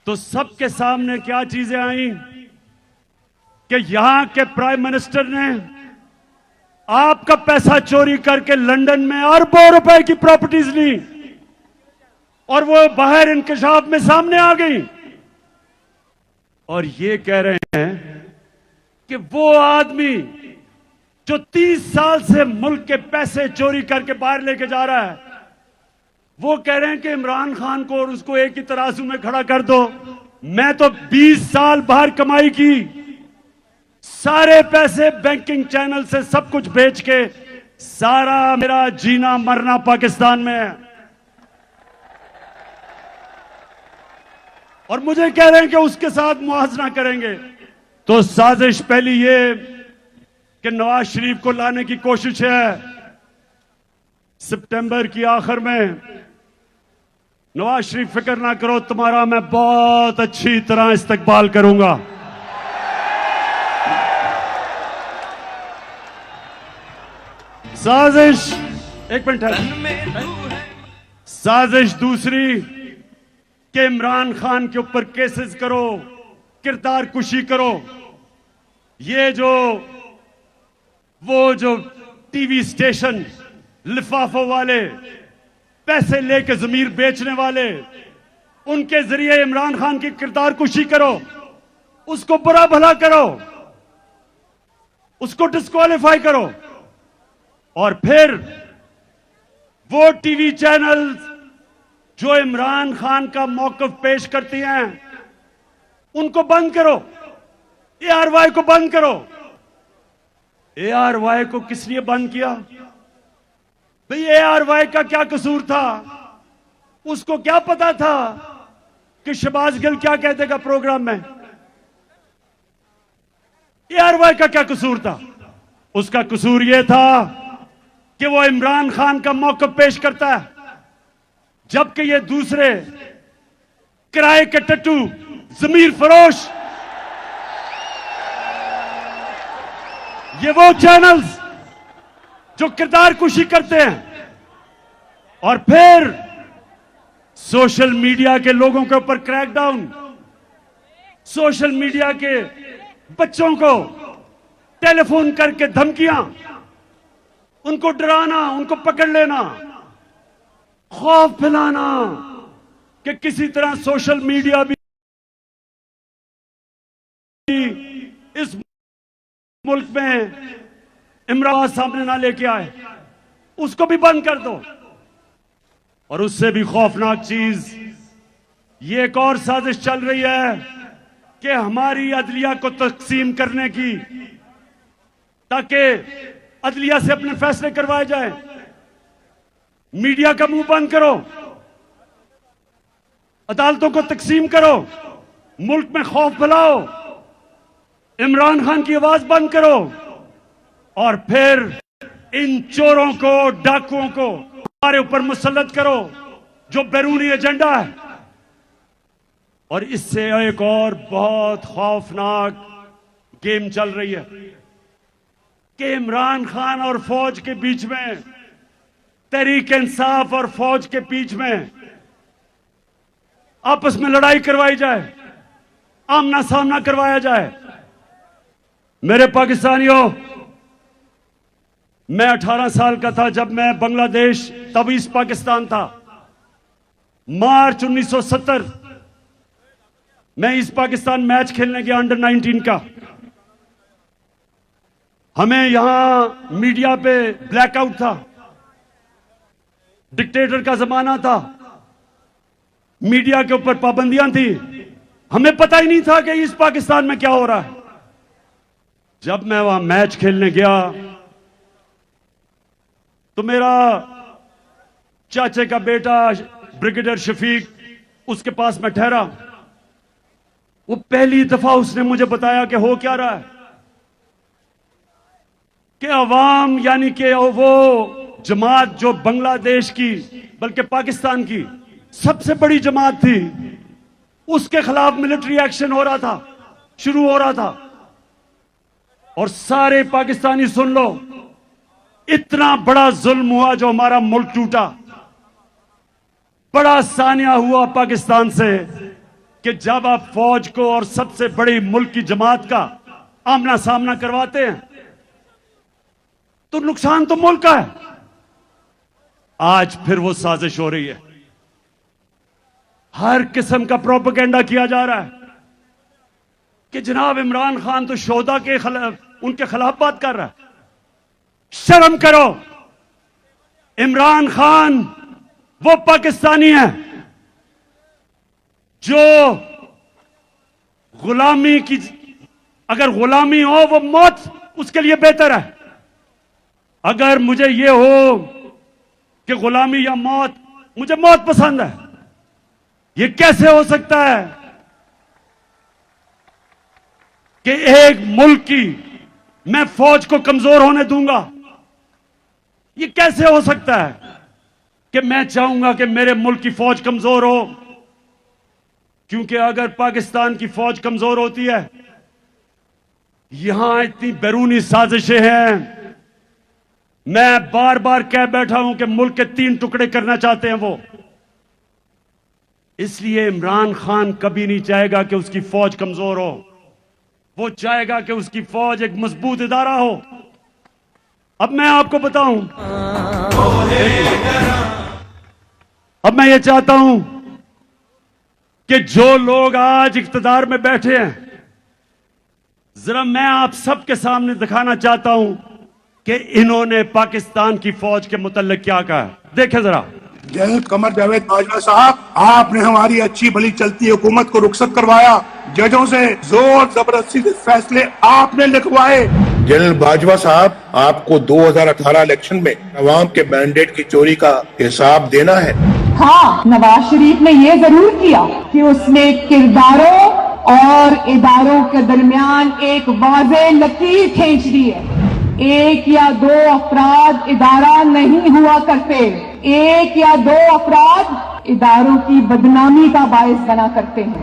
तो सबके सामने क्या चीजें आई कि यहां के प्राइम मिनिस्टर ने आपका पैसा चोरी करके लंदन में अरबों रुपए की प्रॉपर्टीज ली और वो बाहर इंकशाफ में सामने आ गई और ये कह रहे हैं कि वो आदमी जो 30 साल से मुल्क के पैसे चोरी करके बाहर लेके जा रहा है, वो कह रहे हैं कि इमरान खान को और उसको एक ही तराजू में खड़ा कर दो। मैं तो 20 साल बाहर कमाई की, सारे पैसे बैंकिंग चैनल से सब कुछ बेच के, सारा मेरा जीना मरना पाकिस्तान में है। और मुझे कह रहे हैं कि उसके साथ मुआवजा करेंगे। तो साजिश पहली ये कि नवाज शरीफ को लाने की कोशिश है। सितंबर की आखिर में नवाज शरीफ, फिक्र ना करो, तुम्हारा मैं बहुत अच्छी तरह इस्तकबाल करूंगा। साजिश, एक मिनट है, साजिश दूसरी कि इमरान खान के ऊपर केसेस करो, किरदार कुशी करो। ये वो जो टीवी स्टेशन लिफाफों वाले, पैसे लेके जमीर बेचने वाले, उनके जरिए इमरान खान की किरदार कुशी करो, उसको बुरा भला करो, उसको डिस्क्वालीफाई करो। और फिर वो टीवी चैनल जो इमरान खान का मौकफ पेश करती हैं, उनको बंद करो। ARY को बंद करो। ARY को किस लिए बंद किया भाई? ARY का क्या कसूर था? उसको क्या पता था कि शहबाज गिल क्या कह देगा प्रोग्राम में? ARY का क्या कसूर था? उसका कसूर यह था कि वो इमरान खान का मौकफ पेश करता है, जबकि ये दूसरे किराए के टट्टू, जमीर फरोश, ये वो चैनल्स जो किरदार कुशी करते हैं और फिर सोशल मीडिया के लोगों के ऊपर क्रैकडाउन, सोशल मीडिया के बच्चों को टेलीफोन करके धमकियां, उनको डराना, उनको पकड़ लेना, खौफ फैलाना कि किसी तरह सोशल मीडिया भी इस मुल्क में इमरान सामने ना लेके आए, उसको भी बंद कर दो। और उससे भी खौफनाक चीज ये एक और साजिश चल रही है कि हमारी अदलिया को तकसीम करने की, ताकि अदलिया से अपने फैसले करवाए जाए। मीडिया का मुंह बंद करो, अदालतों को तकसीम करो, मुल्क में खौफ फैलाओ, इमरान खान की आवाज बंद करो और फिर इन चोरों को, डाकुओं को हमारे ऊपर मुसल्लत करो जो बैरूनी एजेंडा है। और इससे एक और बहुत खौफनाक गेम चल रही है कि इमरान खान और फौज के बीच में, तहरीक इंसाफ और फौज के बीच में आपस में लड़ाई करवाई जाए, आमना सामना करवाया जाए। मेरे पाकिस्तानियों, मैं 18 साल का था जब मैं बांग्लादेश, तब ईस्ट पाकिस्तान था, मार्च 1970 मैं ईस्ट पाकिस्तान मैच खेलने गया अंडर 19 का। हमें यहां मीडिया पे ब्लैकआउट था, डिक्टेटर का जमाना था, मीडिया के ऊपर पाबंदियां थी, हमें पता ही नहीं था कि ईस्ट पाकिस्तान में क्या हो रहा है। जब मैं वहां मैच खेलने गया तो मेरा चाचे का बेटा ब्रिगेडियर शफीक उसके पास में ठहरा। वो पहली दफा उसने मुझे बताया कि हो क्या रहा है, कि अवाम यानी कि वो जमात जो बांग्लादेश की बल्कि पाकिस्तान की सबसे बड़ी जमात थी, उसके खिलाफ मिलिट्री एक्शन हो रहा था, शुरू हो रहा था। और सारे पाकिस्तानी सुन लो, इतना बड़ा जुल्म हुआ जो हमारा मुल्क टूटा, बड़ा सानिया हुआ पाकिस्तान से कि जब आप फौज को और सबसे बड़ी मुल्क की जमात का आमना सामना करवाते हैं तो नुकसान तो मुल्क का है। आज फिर वो साजिश हो रही है, हर किस्म का प्रोपेगेंडा किया जा रहा है कि जनाब इमरान खान तो शोहदा के खिलाफ, उनके खिलाफ बात कर रहा है। शर्म करो, इमरान खान वो पाकिस्तानी है जो गुलामी की, अगर गुलामी हो वो मौत उसके लिए बेहतर है। अगर मुझे ये हो कि गुलामी या मौत, मुझे मौत पसंद है। ये कैसे हो सकता है कि एक मुल्क की मैं फौज को कमजोर होने दूंगा? ये कैसे हो सकता है कि मैं चाहूंगा कि मेरे मुल्क की फौज कमजोर हो? क्योंकि अगर पाकिस्तान की फौज कमजोर होती है, यहां इतनी बैरूनी साजिशें हैं, मैं बार बार कह बैठा हूं कि मुल्क के 3 टुकड़े करना चाहते हैं वो। इसलिए इमरान खान कभी नहीं चाहेगा कि उसकी फौज कमजोर हो, वो चाहेगा कि उसकी फौज एक मजबूत इदारा हो। अब मैं आपको बताऊं, अब मैं ये चाहता हूं कि जो लोग आज इख्तिदार में बैठे हैं, जरा मैं आप सबके सामने दिखाना चाहता हूं कि इन्होंने पाकिस्तान की फौज के मुतल्लिक क्या कहा है। देखें जरा। जनरल कमर जावेद बाजवा साहब, आपने हमारी अच्छी भली चलती हुकूमत को रुखसत करवाया, जजों से जोर जबरदस्ती से फैसले आपने लिखवाए। जनरल बाजवा साहब, आपको 2018 इलेक्शन में अवाम के मैंडेट की चोरी का हिसाब देना है। हाँ, नवाज शरीफ ने ये जरूर किया कि उसने किरदारों और इदारों के दरमियान एक वाज़ेह लकीर खींच दी है। एक या 2 अफराद इदारा नहीं हुआ करते, एक या 2 अफराद इदारों की बदनामी का बायस बना करते हैं।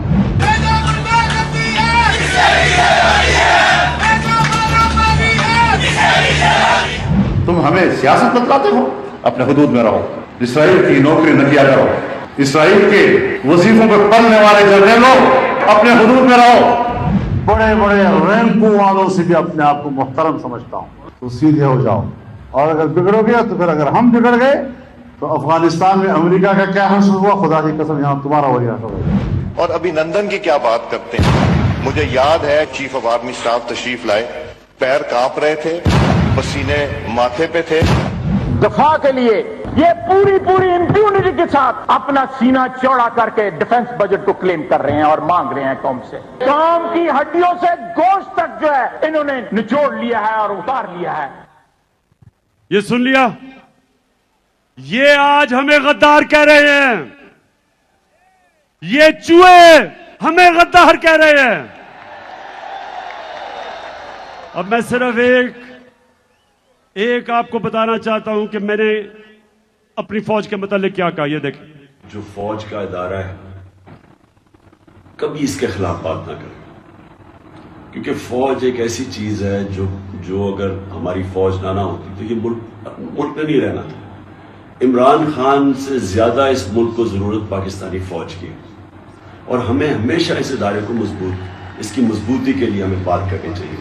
तुम हमें सियासत बतलाते हो, अपने हुदूद में रहो, इसराइल की नौकरी न किया करो, इसराइल के वजीफों पर पलने वाले जर्नलों अपने हुदूद में रहो। बड़े बड़े रैंकों वालों से भी अपने आप को मुहतरम समझता हूँ, तो सीधे हो जाओ। और अगर बिगड़ोगे तो फिर अगर हम बिगड़ गए तो अफगानिस्तान में अमेरिका का क्या हासिल हुआ, खुदा की कसम यहाँ तुम्हारा वही हासिल होगा। और अभिनंदन की क्या बात करते हैं। मुझे याद है चीफ ऑफ आर्मी स्टाफ तशरीफ लाए, पैर कांप रहे थे, पसीने माथे पे थे। दफा के लिए ये पूरी इंप्यूनिटी के साथ अपना सीना चौड़ा करके डिफेंस बजट को क्लेम कर रहे हैं और मांग रहे हैं कौम से। कौम की हड्डियों से गोश्त तक जो है इन्होंने निचोड़ लिया है और उतार लिया है। ये सुन लिया, ये आज हमें गद्दार कह रहे हैं, ये चूहे हमें गद्दार कह रहे हैं। अब मैं सिर्फ एक आपको बताना चाहता हूं कि मैंने अपनी फौज के मतलब क्या कहा। ये देखें, जो फौज का इदारा है कभी इसके खिलाफ बात ना करें, क्योंकि फौज एक ऐसी चीज है जो अगर हमारी फौज ना होती तो ये मुल्क में नहीं रहना था। इमरान खान से ज्यादा इस मुल्क को जरूरत पाकिस्तानी फौज की है और हमें हमेशा इस इदारे को इसकी मजबूती के लिए हमें बात करनी चाहिए।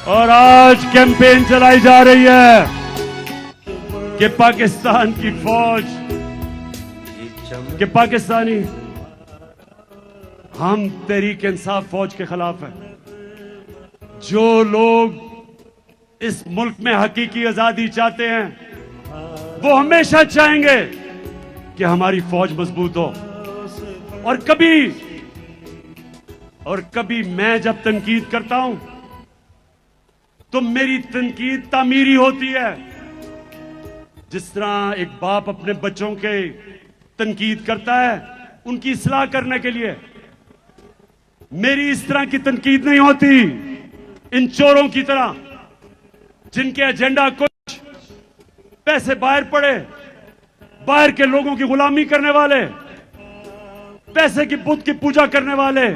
और आज कैंपेन चलाई जा रही है कि पाकिस्तान की फौज के पाकिस्तानी हम तहरीक इंसाफ फौज के खिलाफ है। जो लोग इस मुल्क में हकीकी आजादी चाहते हैं वो हमेशा चाहेंगे कि हमारी फौज मजबूत हो। और कभी मैं जब तनकीद करता हूं तो मेरी तनकीद तामीरी होती है। जिस तरह एक बाप अपने बच्चों के तनकीद करता है उनकी इस्लाह करने के लिए, मेरी इस तरह की तनकीद नहीं होती इन चोरों की तरह जिनके एजेंडा कुछ पैसे बाहर पड़े, बाहर के लोगों की गुलामी करने वाले, पैसे की बुत की पूजा करने वाले,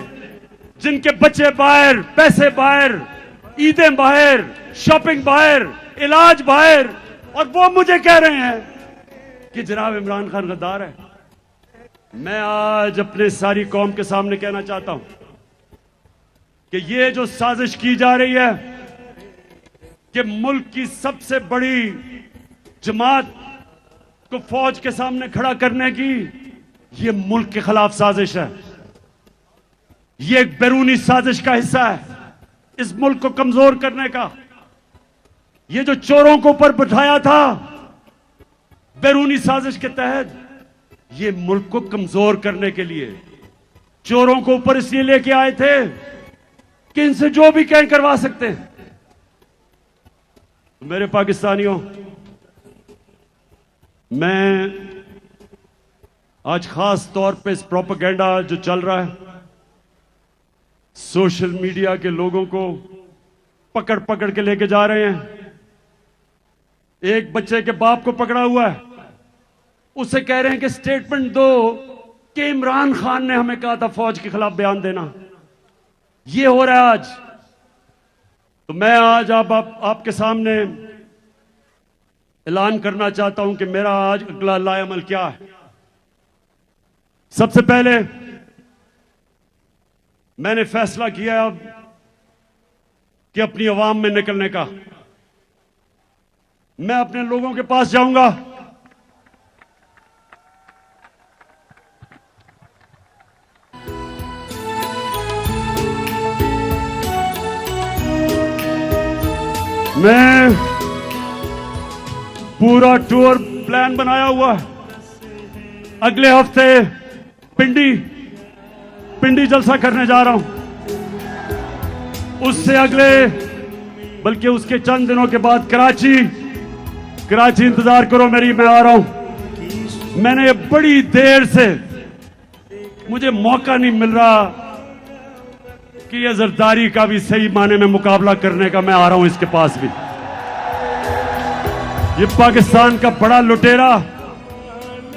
जिनके बच्चे बाहर, पैसे बाहर, ईदें बाहर, शॉपिंग बाहर, इलाज बाहर, और वो मुझे कह रहे हैं कि जनाब इमरान खान गद्दार है। मैं आज अपने सारी कौम के सामने कहना चाहता हूं कि ये जो साजिश की जा रही है कि मुल्क की सबसे बड़ी जमात को फौज के सामने खड़ा करने की, ये मुल्क के खिलाफ साजिश है। ये एक बैरूनी साजिश का हिस्सा है इस मुल्क को कमजोर करने का। ये जो चोरों को ऊपर बिठाया था बैरूनी साजिश के तहत, ये मुल्क को कमजोर करने के लिए चोरों को ऊपर इसलिए लेके आए थे कि इनसे जो भी कहें करवा सकते हैं। मेरे पाकिस्तानियों, मैं आज खास तौर पे इस प्रोपेगेंडा जो चल रहा है, सोशल मीडिया के लोगों को पकड़ पकड़ के लेके जा रहे हैं। एक बच्चे के बाप को पकड़ा हुआ है, उसे कह रहे हैं कि स्टेटमेंट दो कि इमरान खान ने हमें कहा था फौज के खिलाफ बयान देना। ये हो रहा है आज। तो मैं आज आपके सामने ऐलान करना चाहता हूं कि मेरा आज अगला लाएअमल क्या है। सबसे पहले मैंने फैसला किया अब कि अपनी आवाम में निकलने का। मैं अपने लोगों के पास जाऊंगा, मैं पूरा टूर प्लान बनाया हुआ है। अगले हफ्ते पिंडी जलसा करने जा रहा हूं, उससे अगले बल्कि उसके चंद दिनों के बाद कराची इंतजार करो मेरी, मैं आ रहा हूं। मैंने बड़ी देर से, मुझे मौका नहीं मिल रहा कि ये जरदारी का भी सही माने में मुकाबला करने का। मैं आ रहा हूं इसके पास भी। ये पाकिस्तान का बड़ा लुटेरा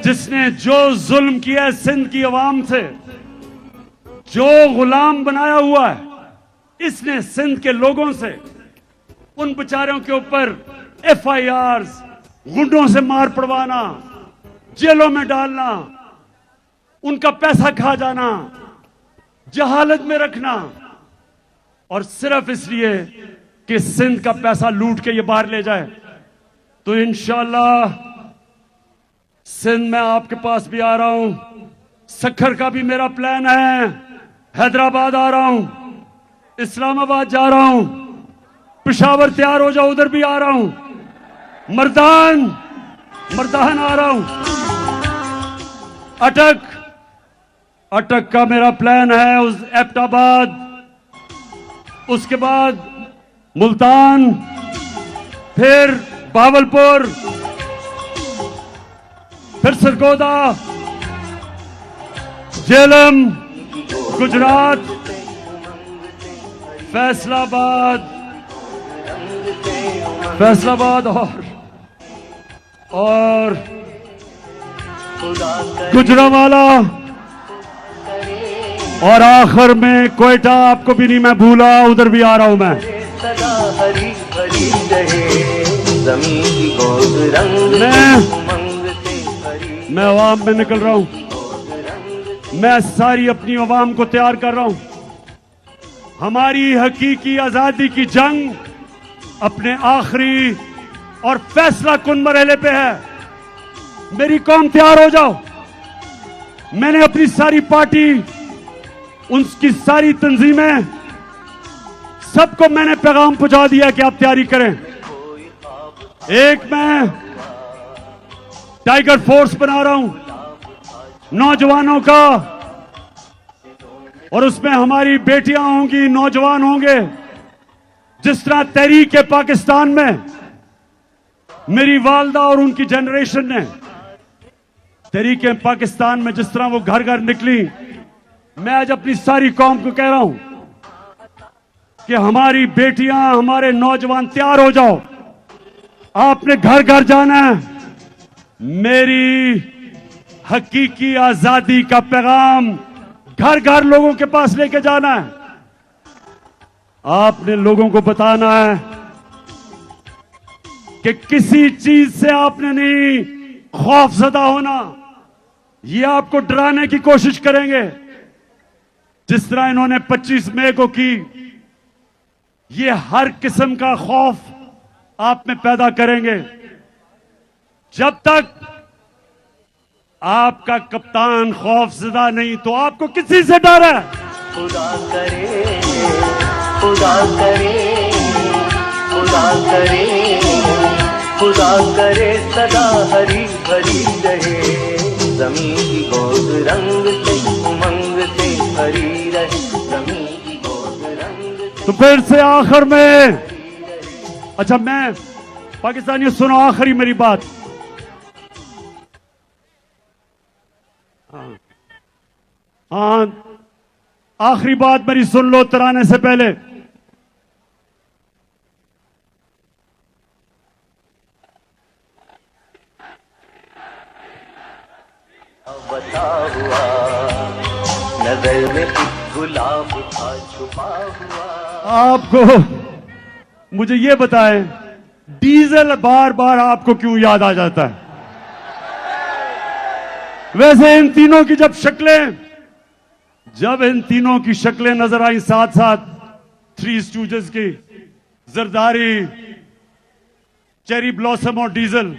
जिसने जो जुल्म किया है सिंध की आवाम से, जो गुलाम बनाया हुआ है इसने सिंध के लोगों से, उन बेचारों के ऊपर FIRs, गुंडों से मार पड़वाना, जेलों में डालना, उनका पैसा खा जाना, जहालत में रखना, और सिर्फ इसलिए कि सिंध का पैसा लूट के ये बाहर ले जाए। तो इंशाअल्लाह सिंध में आपके पास भी आ रहा हूं, सखर का भी मेरा प्लान है, हैदराबाद आ रहा हूं, इस्लामाबाद जा रहा हूं, पेशावर तैयार हो जाओ, उधर भी आ रहा हूं। मर्दान आ रहा हूं। अटक का मेरा प्लान है, उस एबटाबाद, उसके बाद मुल्तान, फिर बावलपुर, फिर सरगोदा, झेलम, गुजरात, फैसलाबाद और गुजरांवाला, और आखिर में कोयटा। आपको भी नहीं मैं भूला, उधर भी आ रहा हूं मैं। मैं अवाम में निकल रहा हूं। मैं सारी अपनी अवाम को तैयार कर रहा हूं। हमारी हकीकी आजादी की जंग अपने आखिरी और फैसला कुन मरहले पे है। मेरी कौम तैयार हो जाओ। मैंने अपनी सारी पार्टी, उनकी सारी तंजीमें, सबको मैंने पैगाम पहुंचा दिया कि आप तैयारी करें। एक मैं टाइगर फोर्स बना रहा हूं नौजवानों का, और उसमें हमारी बेटियां होंगी, नौजवान होंगे। जिस तरह तहरीक पाकिस्तान में मेरी वालदा और उनकी जनरेशन ने तहरीक पाकिस्तान में जिस तरह वो घर घर निकली, मैं आज अपनी सारी कौम को कह रहा हूं कि हमारी बेटियां, हमारे नौजवान तैयार हो जाओ। आपने घर घर जाना है। मेरी हकीकी आजादी का पैगाम घर घर लोगों के पास लेके जाना है। आपने लोगों को बताना है कि किसी चीज से आपने नहीं खौफजदा होना। ये आपको डराने की कोशिश करेंगे, जिस तरह इन्होंने 25 मई को की। ये हर किस्म का खौफ आप में पैदा करेंगे। जब तक आपका कप्तान खौफजदा नहीं, तो आपको किसी से डर है? खुदा करे, खुदा करे, खुदा करे, खुदा करे सदा हरी भरी रहे जमीन की गोद, रंग से उमंग से भरी रहे जमीन की गोद, रंग। तो फिर से आखिर में, अच्छा मैं पाकिस्तानियों सुनो आखिरी मेरी बात। हाँ, आखिरी बात मेरी सुन लो तराने से पहले। बता हुआ नजर में गुलाब था छुपा हुआ। आपको मुझे ये बताएं, डीजल बार बार आपको क्यों याद आ जाता है? वैसे इन तीनों की जब इन तीनों की शक्लें नजर आई साथ साथ, थ्री स्टूजेस की, जरदारी, चेरी ब्लॉसम और डीजल,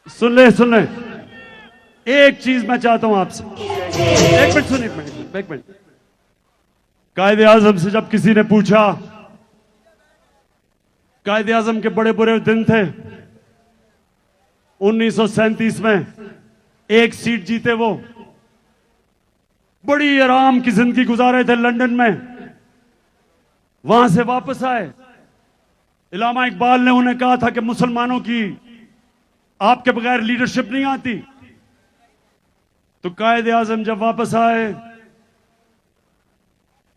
सुन ले एक चीज मैं चाहता हूं आपसे। एक मिनट सुनिए, एक मिनट। कायदे आजम से जब किसी ने पूछा, कायदे आजम के बड़े बुरे दिन थे 1937 में, एक सीट जीते वो, बड़ी आराम की जिंदगी गुजारे थे लंदन में। वहां से वापस आए, इलामा इकबाल ने उन्हें कहा था कि मुसलमानों की आपके बगैर लीडरशिप नहीं आती। तो कायदे आजम जब वापस आए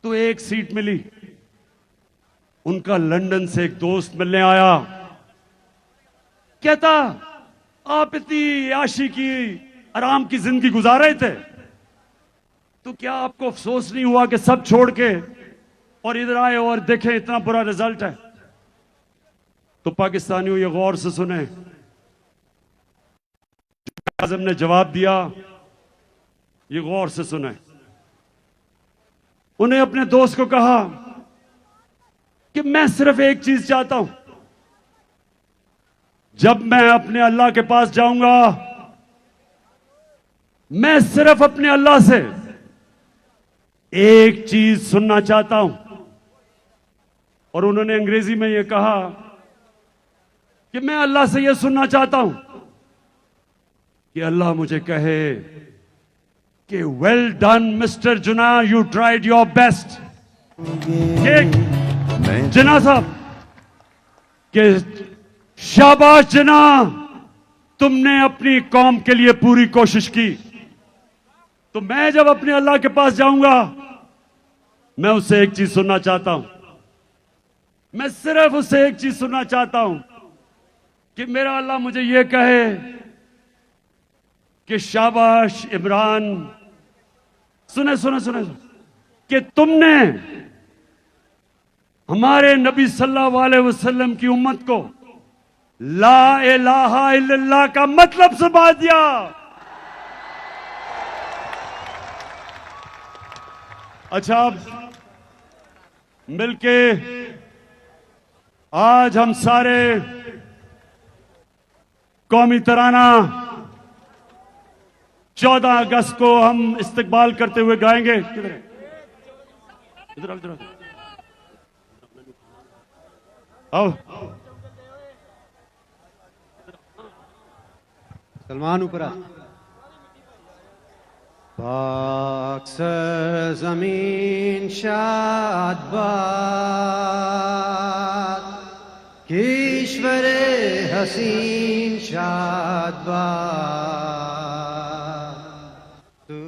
तो एक सीट मिली। उनका लंदन से एक दोस्त मिलने आया, कहता आप इतनी आशी की आराम की जिंदगी गुजार रहे थे, तो क्या आपको अफसोस नहीं हुआ कि सब छोड़ के और इधर आए और देखें इतना बुरा रिजल्ट है? तो पाकिस्तानियों ये गौर से सुने, आजम ने जवाब दिया, ये गौर से सुने। उन्हें अपने दोस्त को कहा कि मैं सिर्फ एक चीज चाहता हूं, जब मैं अपने अल्लाह के पास जाऊंगा, मैं सिर्फ अपने अल्लाह से एक चीज सुनना चाहता हूं। और उन्होंने अंग्रेजी में यह कहा कि मैं अल्लाह से यह सुनना चाहता हूं कि अल्लाह मुझे कहे कि वेल डन मिस्टर जुना, यू ट्राइड योर बेस्ट। जिना साहब कि शाबाश जिना, तुमने अपनी कौम के लिए पूरी कोशिश की। तो मैं जब अपने अल्लाह के पास जाऊंगा, मैं उससे एक चीज सुनना चाहता हूं। मैं सिर्फ उससे एक चीज सुनना चाहता हूं कि मेरा अल्लाह मुझे यह कहे कि शाबाश इमरान, सुने सुने सुने कि तुमने हमारे नबी सल्लल्लाहु अलैहि वसल्लम की उम्मत को ला इलाहा इल्लल्लाह का मतलब समझा दिया। अच्छा, अब मिलके आज हम सारे कौमी तराना 14 अगस्त को हम इस्तकबाल करते हुए गाएंगे। किधर है? इधर आओ, इधर आओ। सलमान ऊपर आ। पाक ज़मीन शाद बाद, ईश्वरे हसीन शाद बाद, तू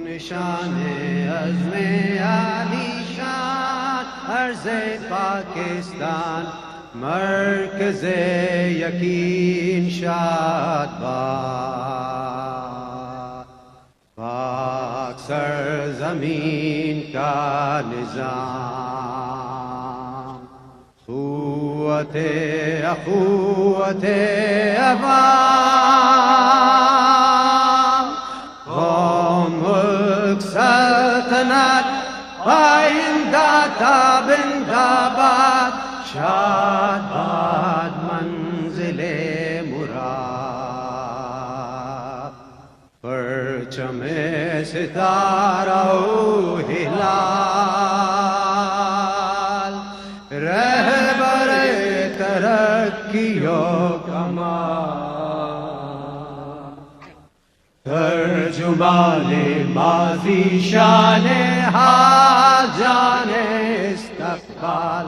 निशाने अज़्मे आली शान, अर्ज़े पाकिस्तान मरकज़े यकीन शाद बाद। पाक सरज़मीन का निज़ाम, क़ुव्वते अख़ुव्वते अवाम, क़ौम मुल्क सल्तनत आइंदा ताबिंदाबाद, शाद बाद मंज़िले मुराद, परचमे सितारा हिलाल, रहबरे तरक्कियो कमाल, तर्जुमाने माज़ी शाने हाल, जाने इस्तक़बाल,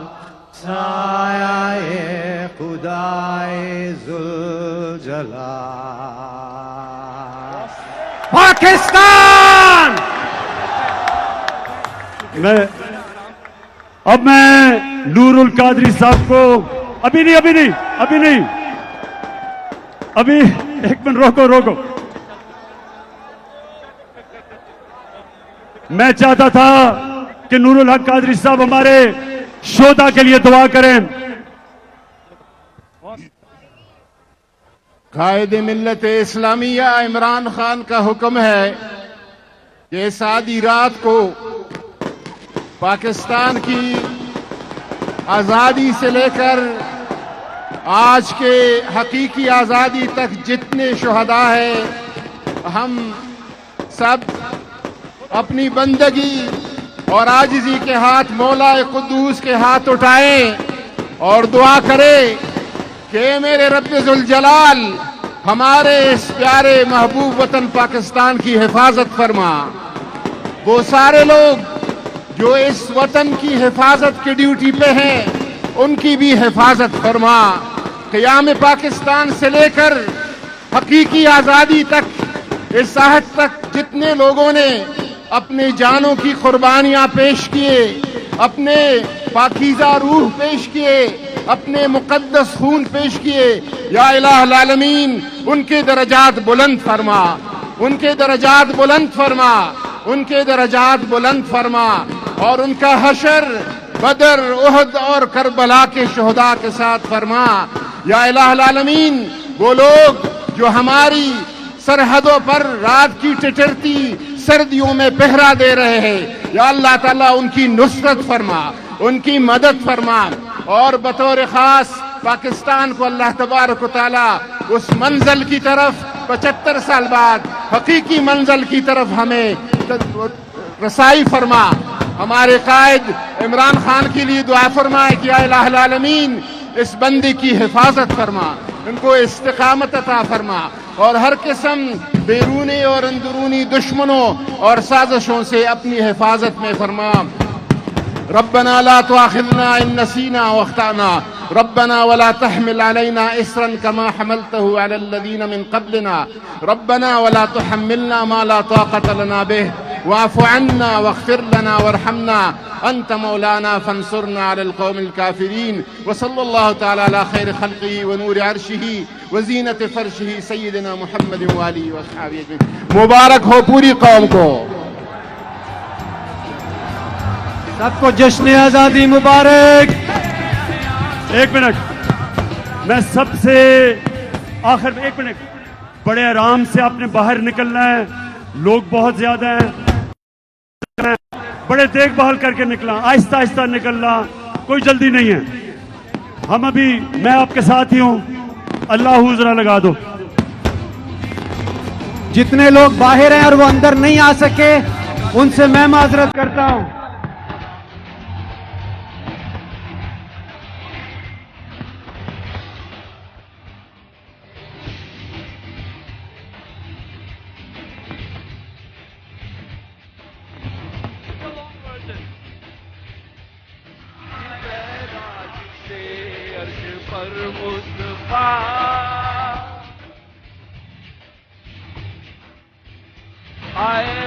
साया-ए खुदाए ज़ुल-जलाल। पाकिस्तान। अब मैं नूरुल कादरी साहब को अभी नहीं एक मिनट रोको। मैं चाहता था कि नूरुल हक कादरी साहब हमारे शोधा के लिए दुआ करें। कायदे मिल्लत इस्लामिया इमरान खान का हुक्म है कि इस आधी रात को पाकिस्तान की आज़ादी से लेकर आज के हकीकी आज़ादी तक जितने शुहदा है, हम सब अपनी बंदगी और आजिज़ी के हाथ मौला कुद्दूस के हाथ उठाएं और दुआ करें कि मेरे रब्बे ज़ुल जलाल हमारे इस प्यारे महबूब वतन पाकिस्तान की हिफाजत फरमा। वो सारे लोग जो इस वतन की हिफाजत की ड्यूटी पे हैं, उनकी भी हिफाजत फरमा। क़याम पाकिस्तान से लेकर हकीकी आज़ादी तक, इस आहद तक जितने लोगों ने अपने जानों की कुर्बानियां पेश किए, अपने पाकीज़ा रूह पेश किए, अपने मुक़द्दस खून पेश किए, या इलाहुल आलमीन उनके दरजात बुलंद फरमा, उनके दरजात बुलंद फरमा, उनके दरजात बुलंद फरमा, और उनका हशर बदर, उहद और करबला के शुहदा के साथ फरमा। या इलाहुल आलमीन वो लोग जो हमारी सरहदों पर रात की टिटरती सर्दियों में पहरा दे रहे हैं, या अल्लाह ताला उनकी नुसरत फरमा, उनकी मदद फरमा, और बतौर खास पाकिस्तान को अल्लाह तबारक व तआला उस मंजिल की तरफ 75 साल बाद हकीकी मंजिल की तरफ हमें रसाई फरमा। हमारे कायद इमरान खान के लिए दुआ फरमाए कि या इलाहुल आलमीन इस बंदे की हिफाजत फरमा, इनको इस्तिकामत अता फरमा और हर किस्म बैरूनी और अंदरूनी दुश्मनों और साजिशों से अपनी हिफाजत में फरमा। रब्बना ला तुआखिज़ना इन नसीना व अख्ताना रब्बना वला तहमिल अलैना इसरन कमा हमलतहु अलल लज़ीना मिन क़ब्लिना रब्बना वला तुहम्मिलना मा ला ताक़त लना बिह वाफ़ु अन्ना वग़फ़िर लना वरहमना अंत मौलाना फंसुरना अलल क़ौमिल काफ़िरीन व सल्लल्लाहु तआला अला खैर ख़ल्क़िही व नूरि अर्शिही व ज़ीनत फ़र्शिही सय्यिदिना मुहम्मद व आलिहि व अस्हाबिहि अजमईन। मुबारक हो पूरी कौम को। सबको जश्न आजादी मुबारक। एक मिनट, मैं सबसे आखिर में 1 मिनट, बड़े आराम से आपने बाहर निकलना है, लोग बहुत ज्यादा हैं, बड़े देखभाल करके निकलना, आहिस्ता आहिस्ता निकलना, कोई जल्दी नहीं है। हम अभी, मैं आपके साथ ही हूं, अल्लाह जरा लगा दो। जितने लोग बाहर हैं और वो अंदर नहीं आ सके उनसे मैं माजरत करता हूं। आए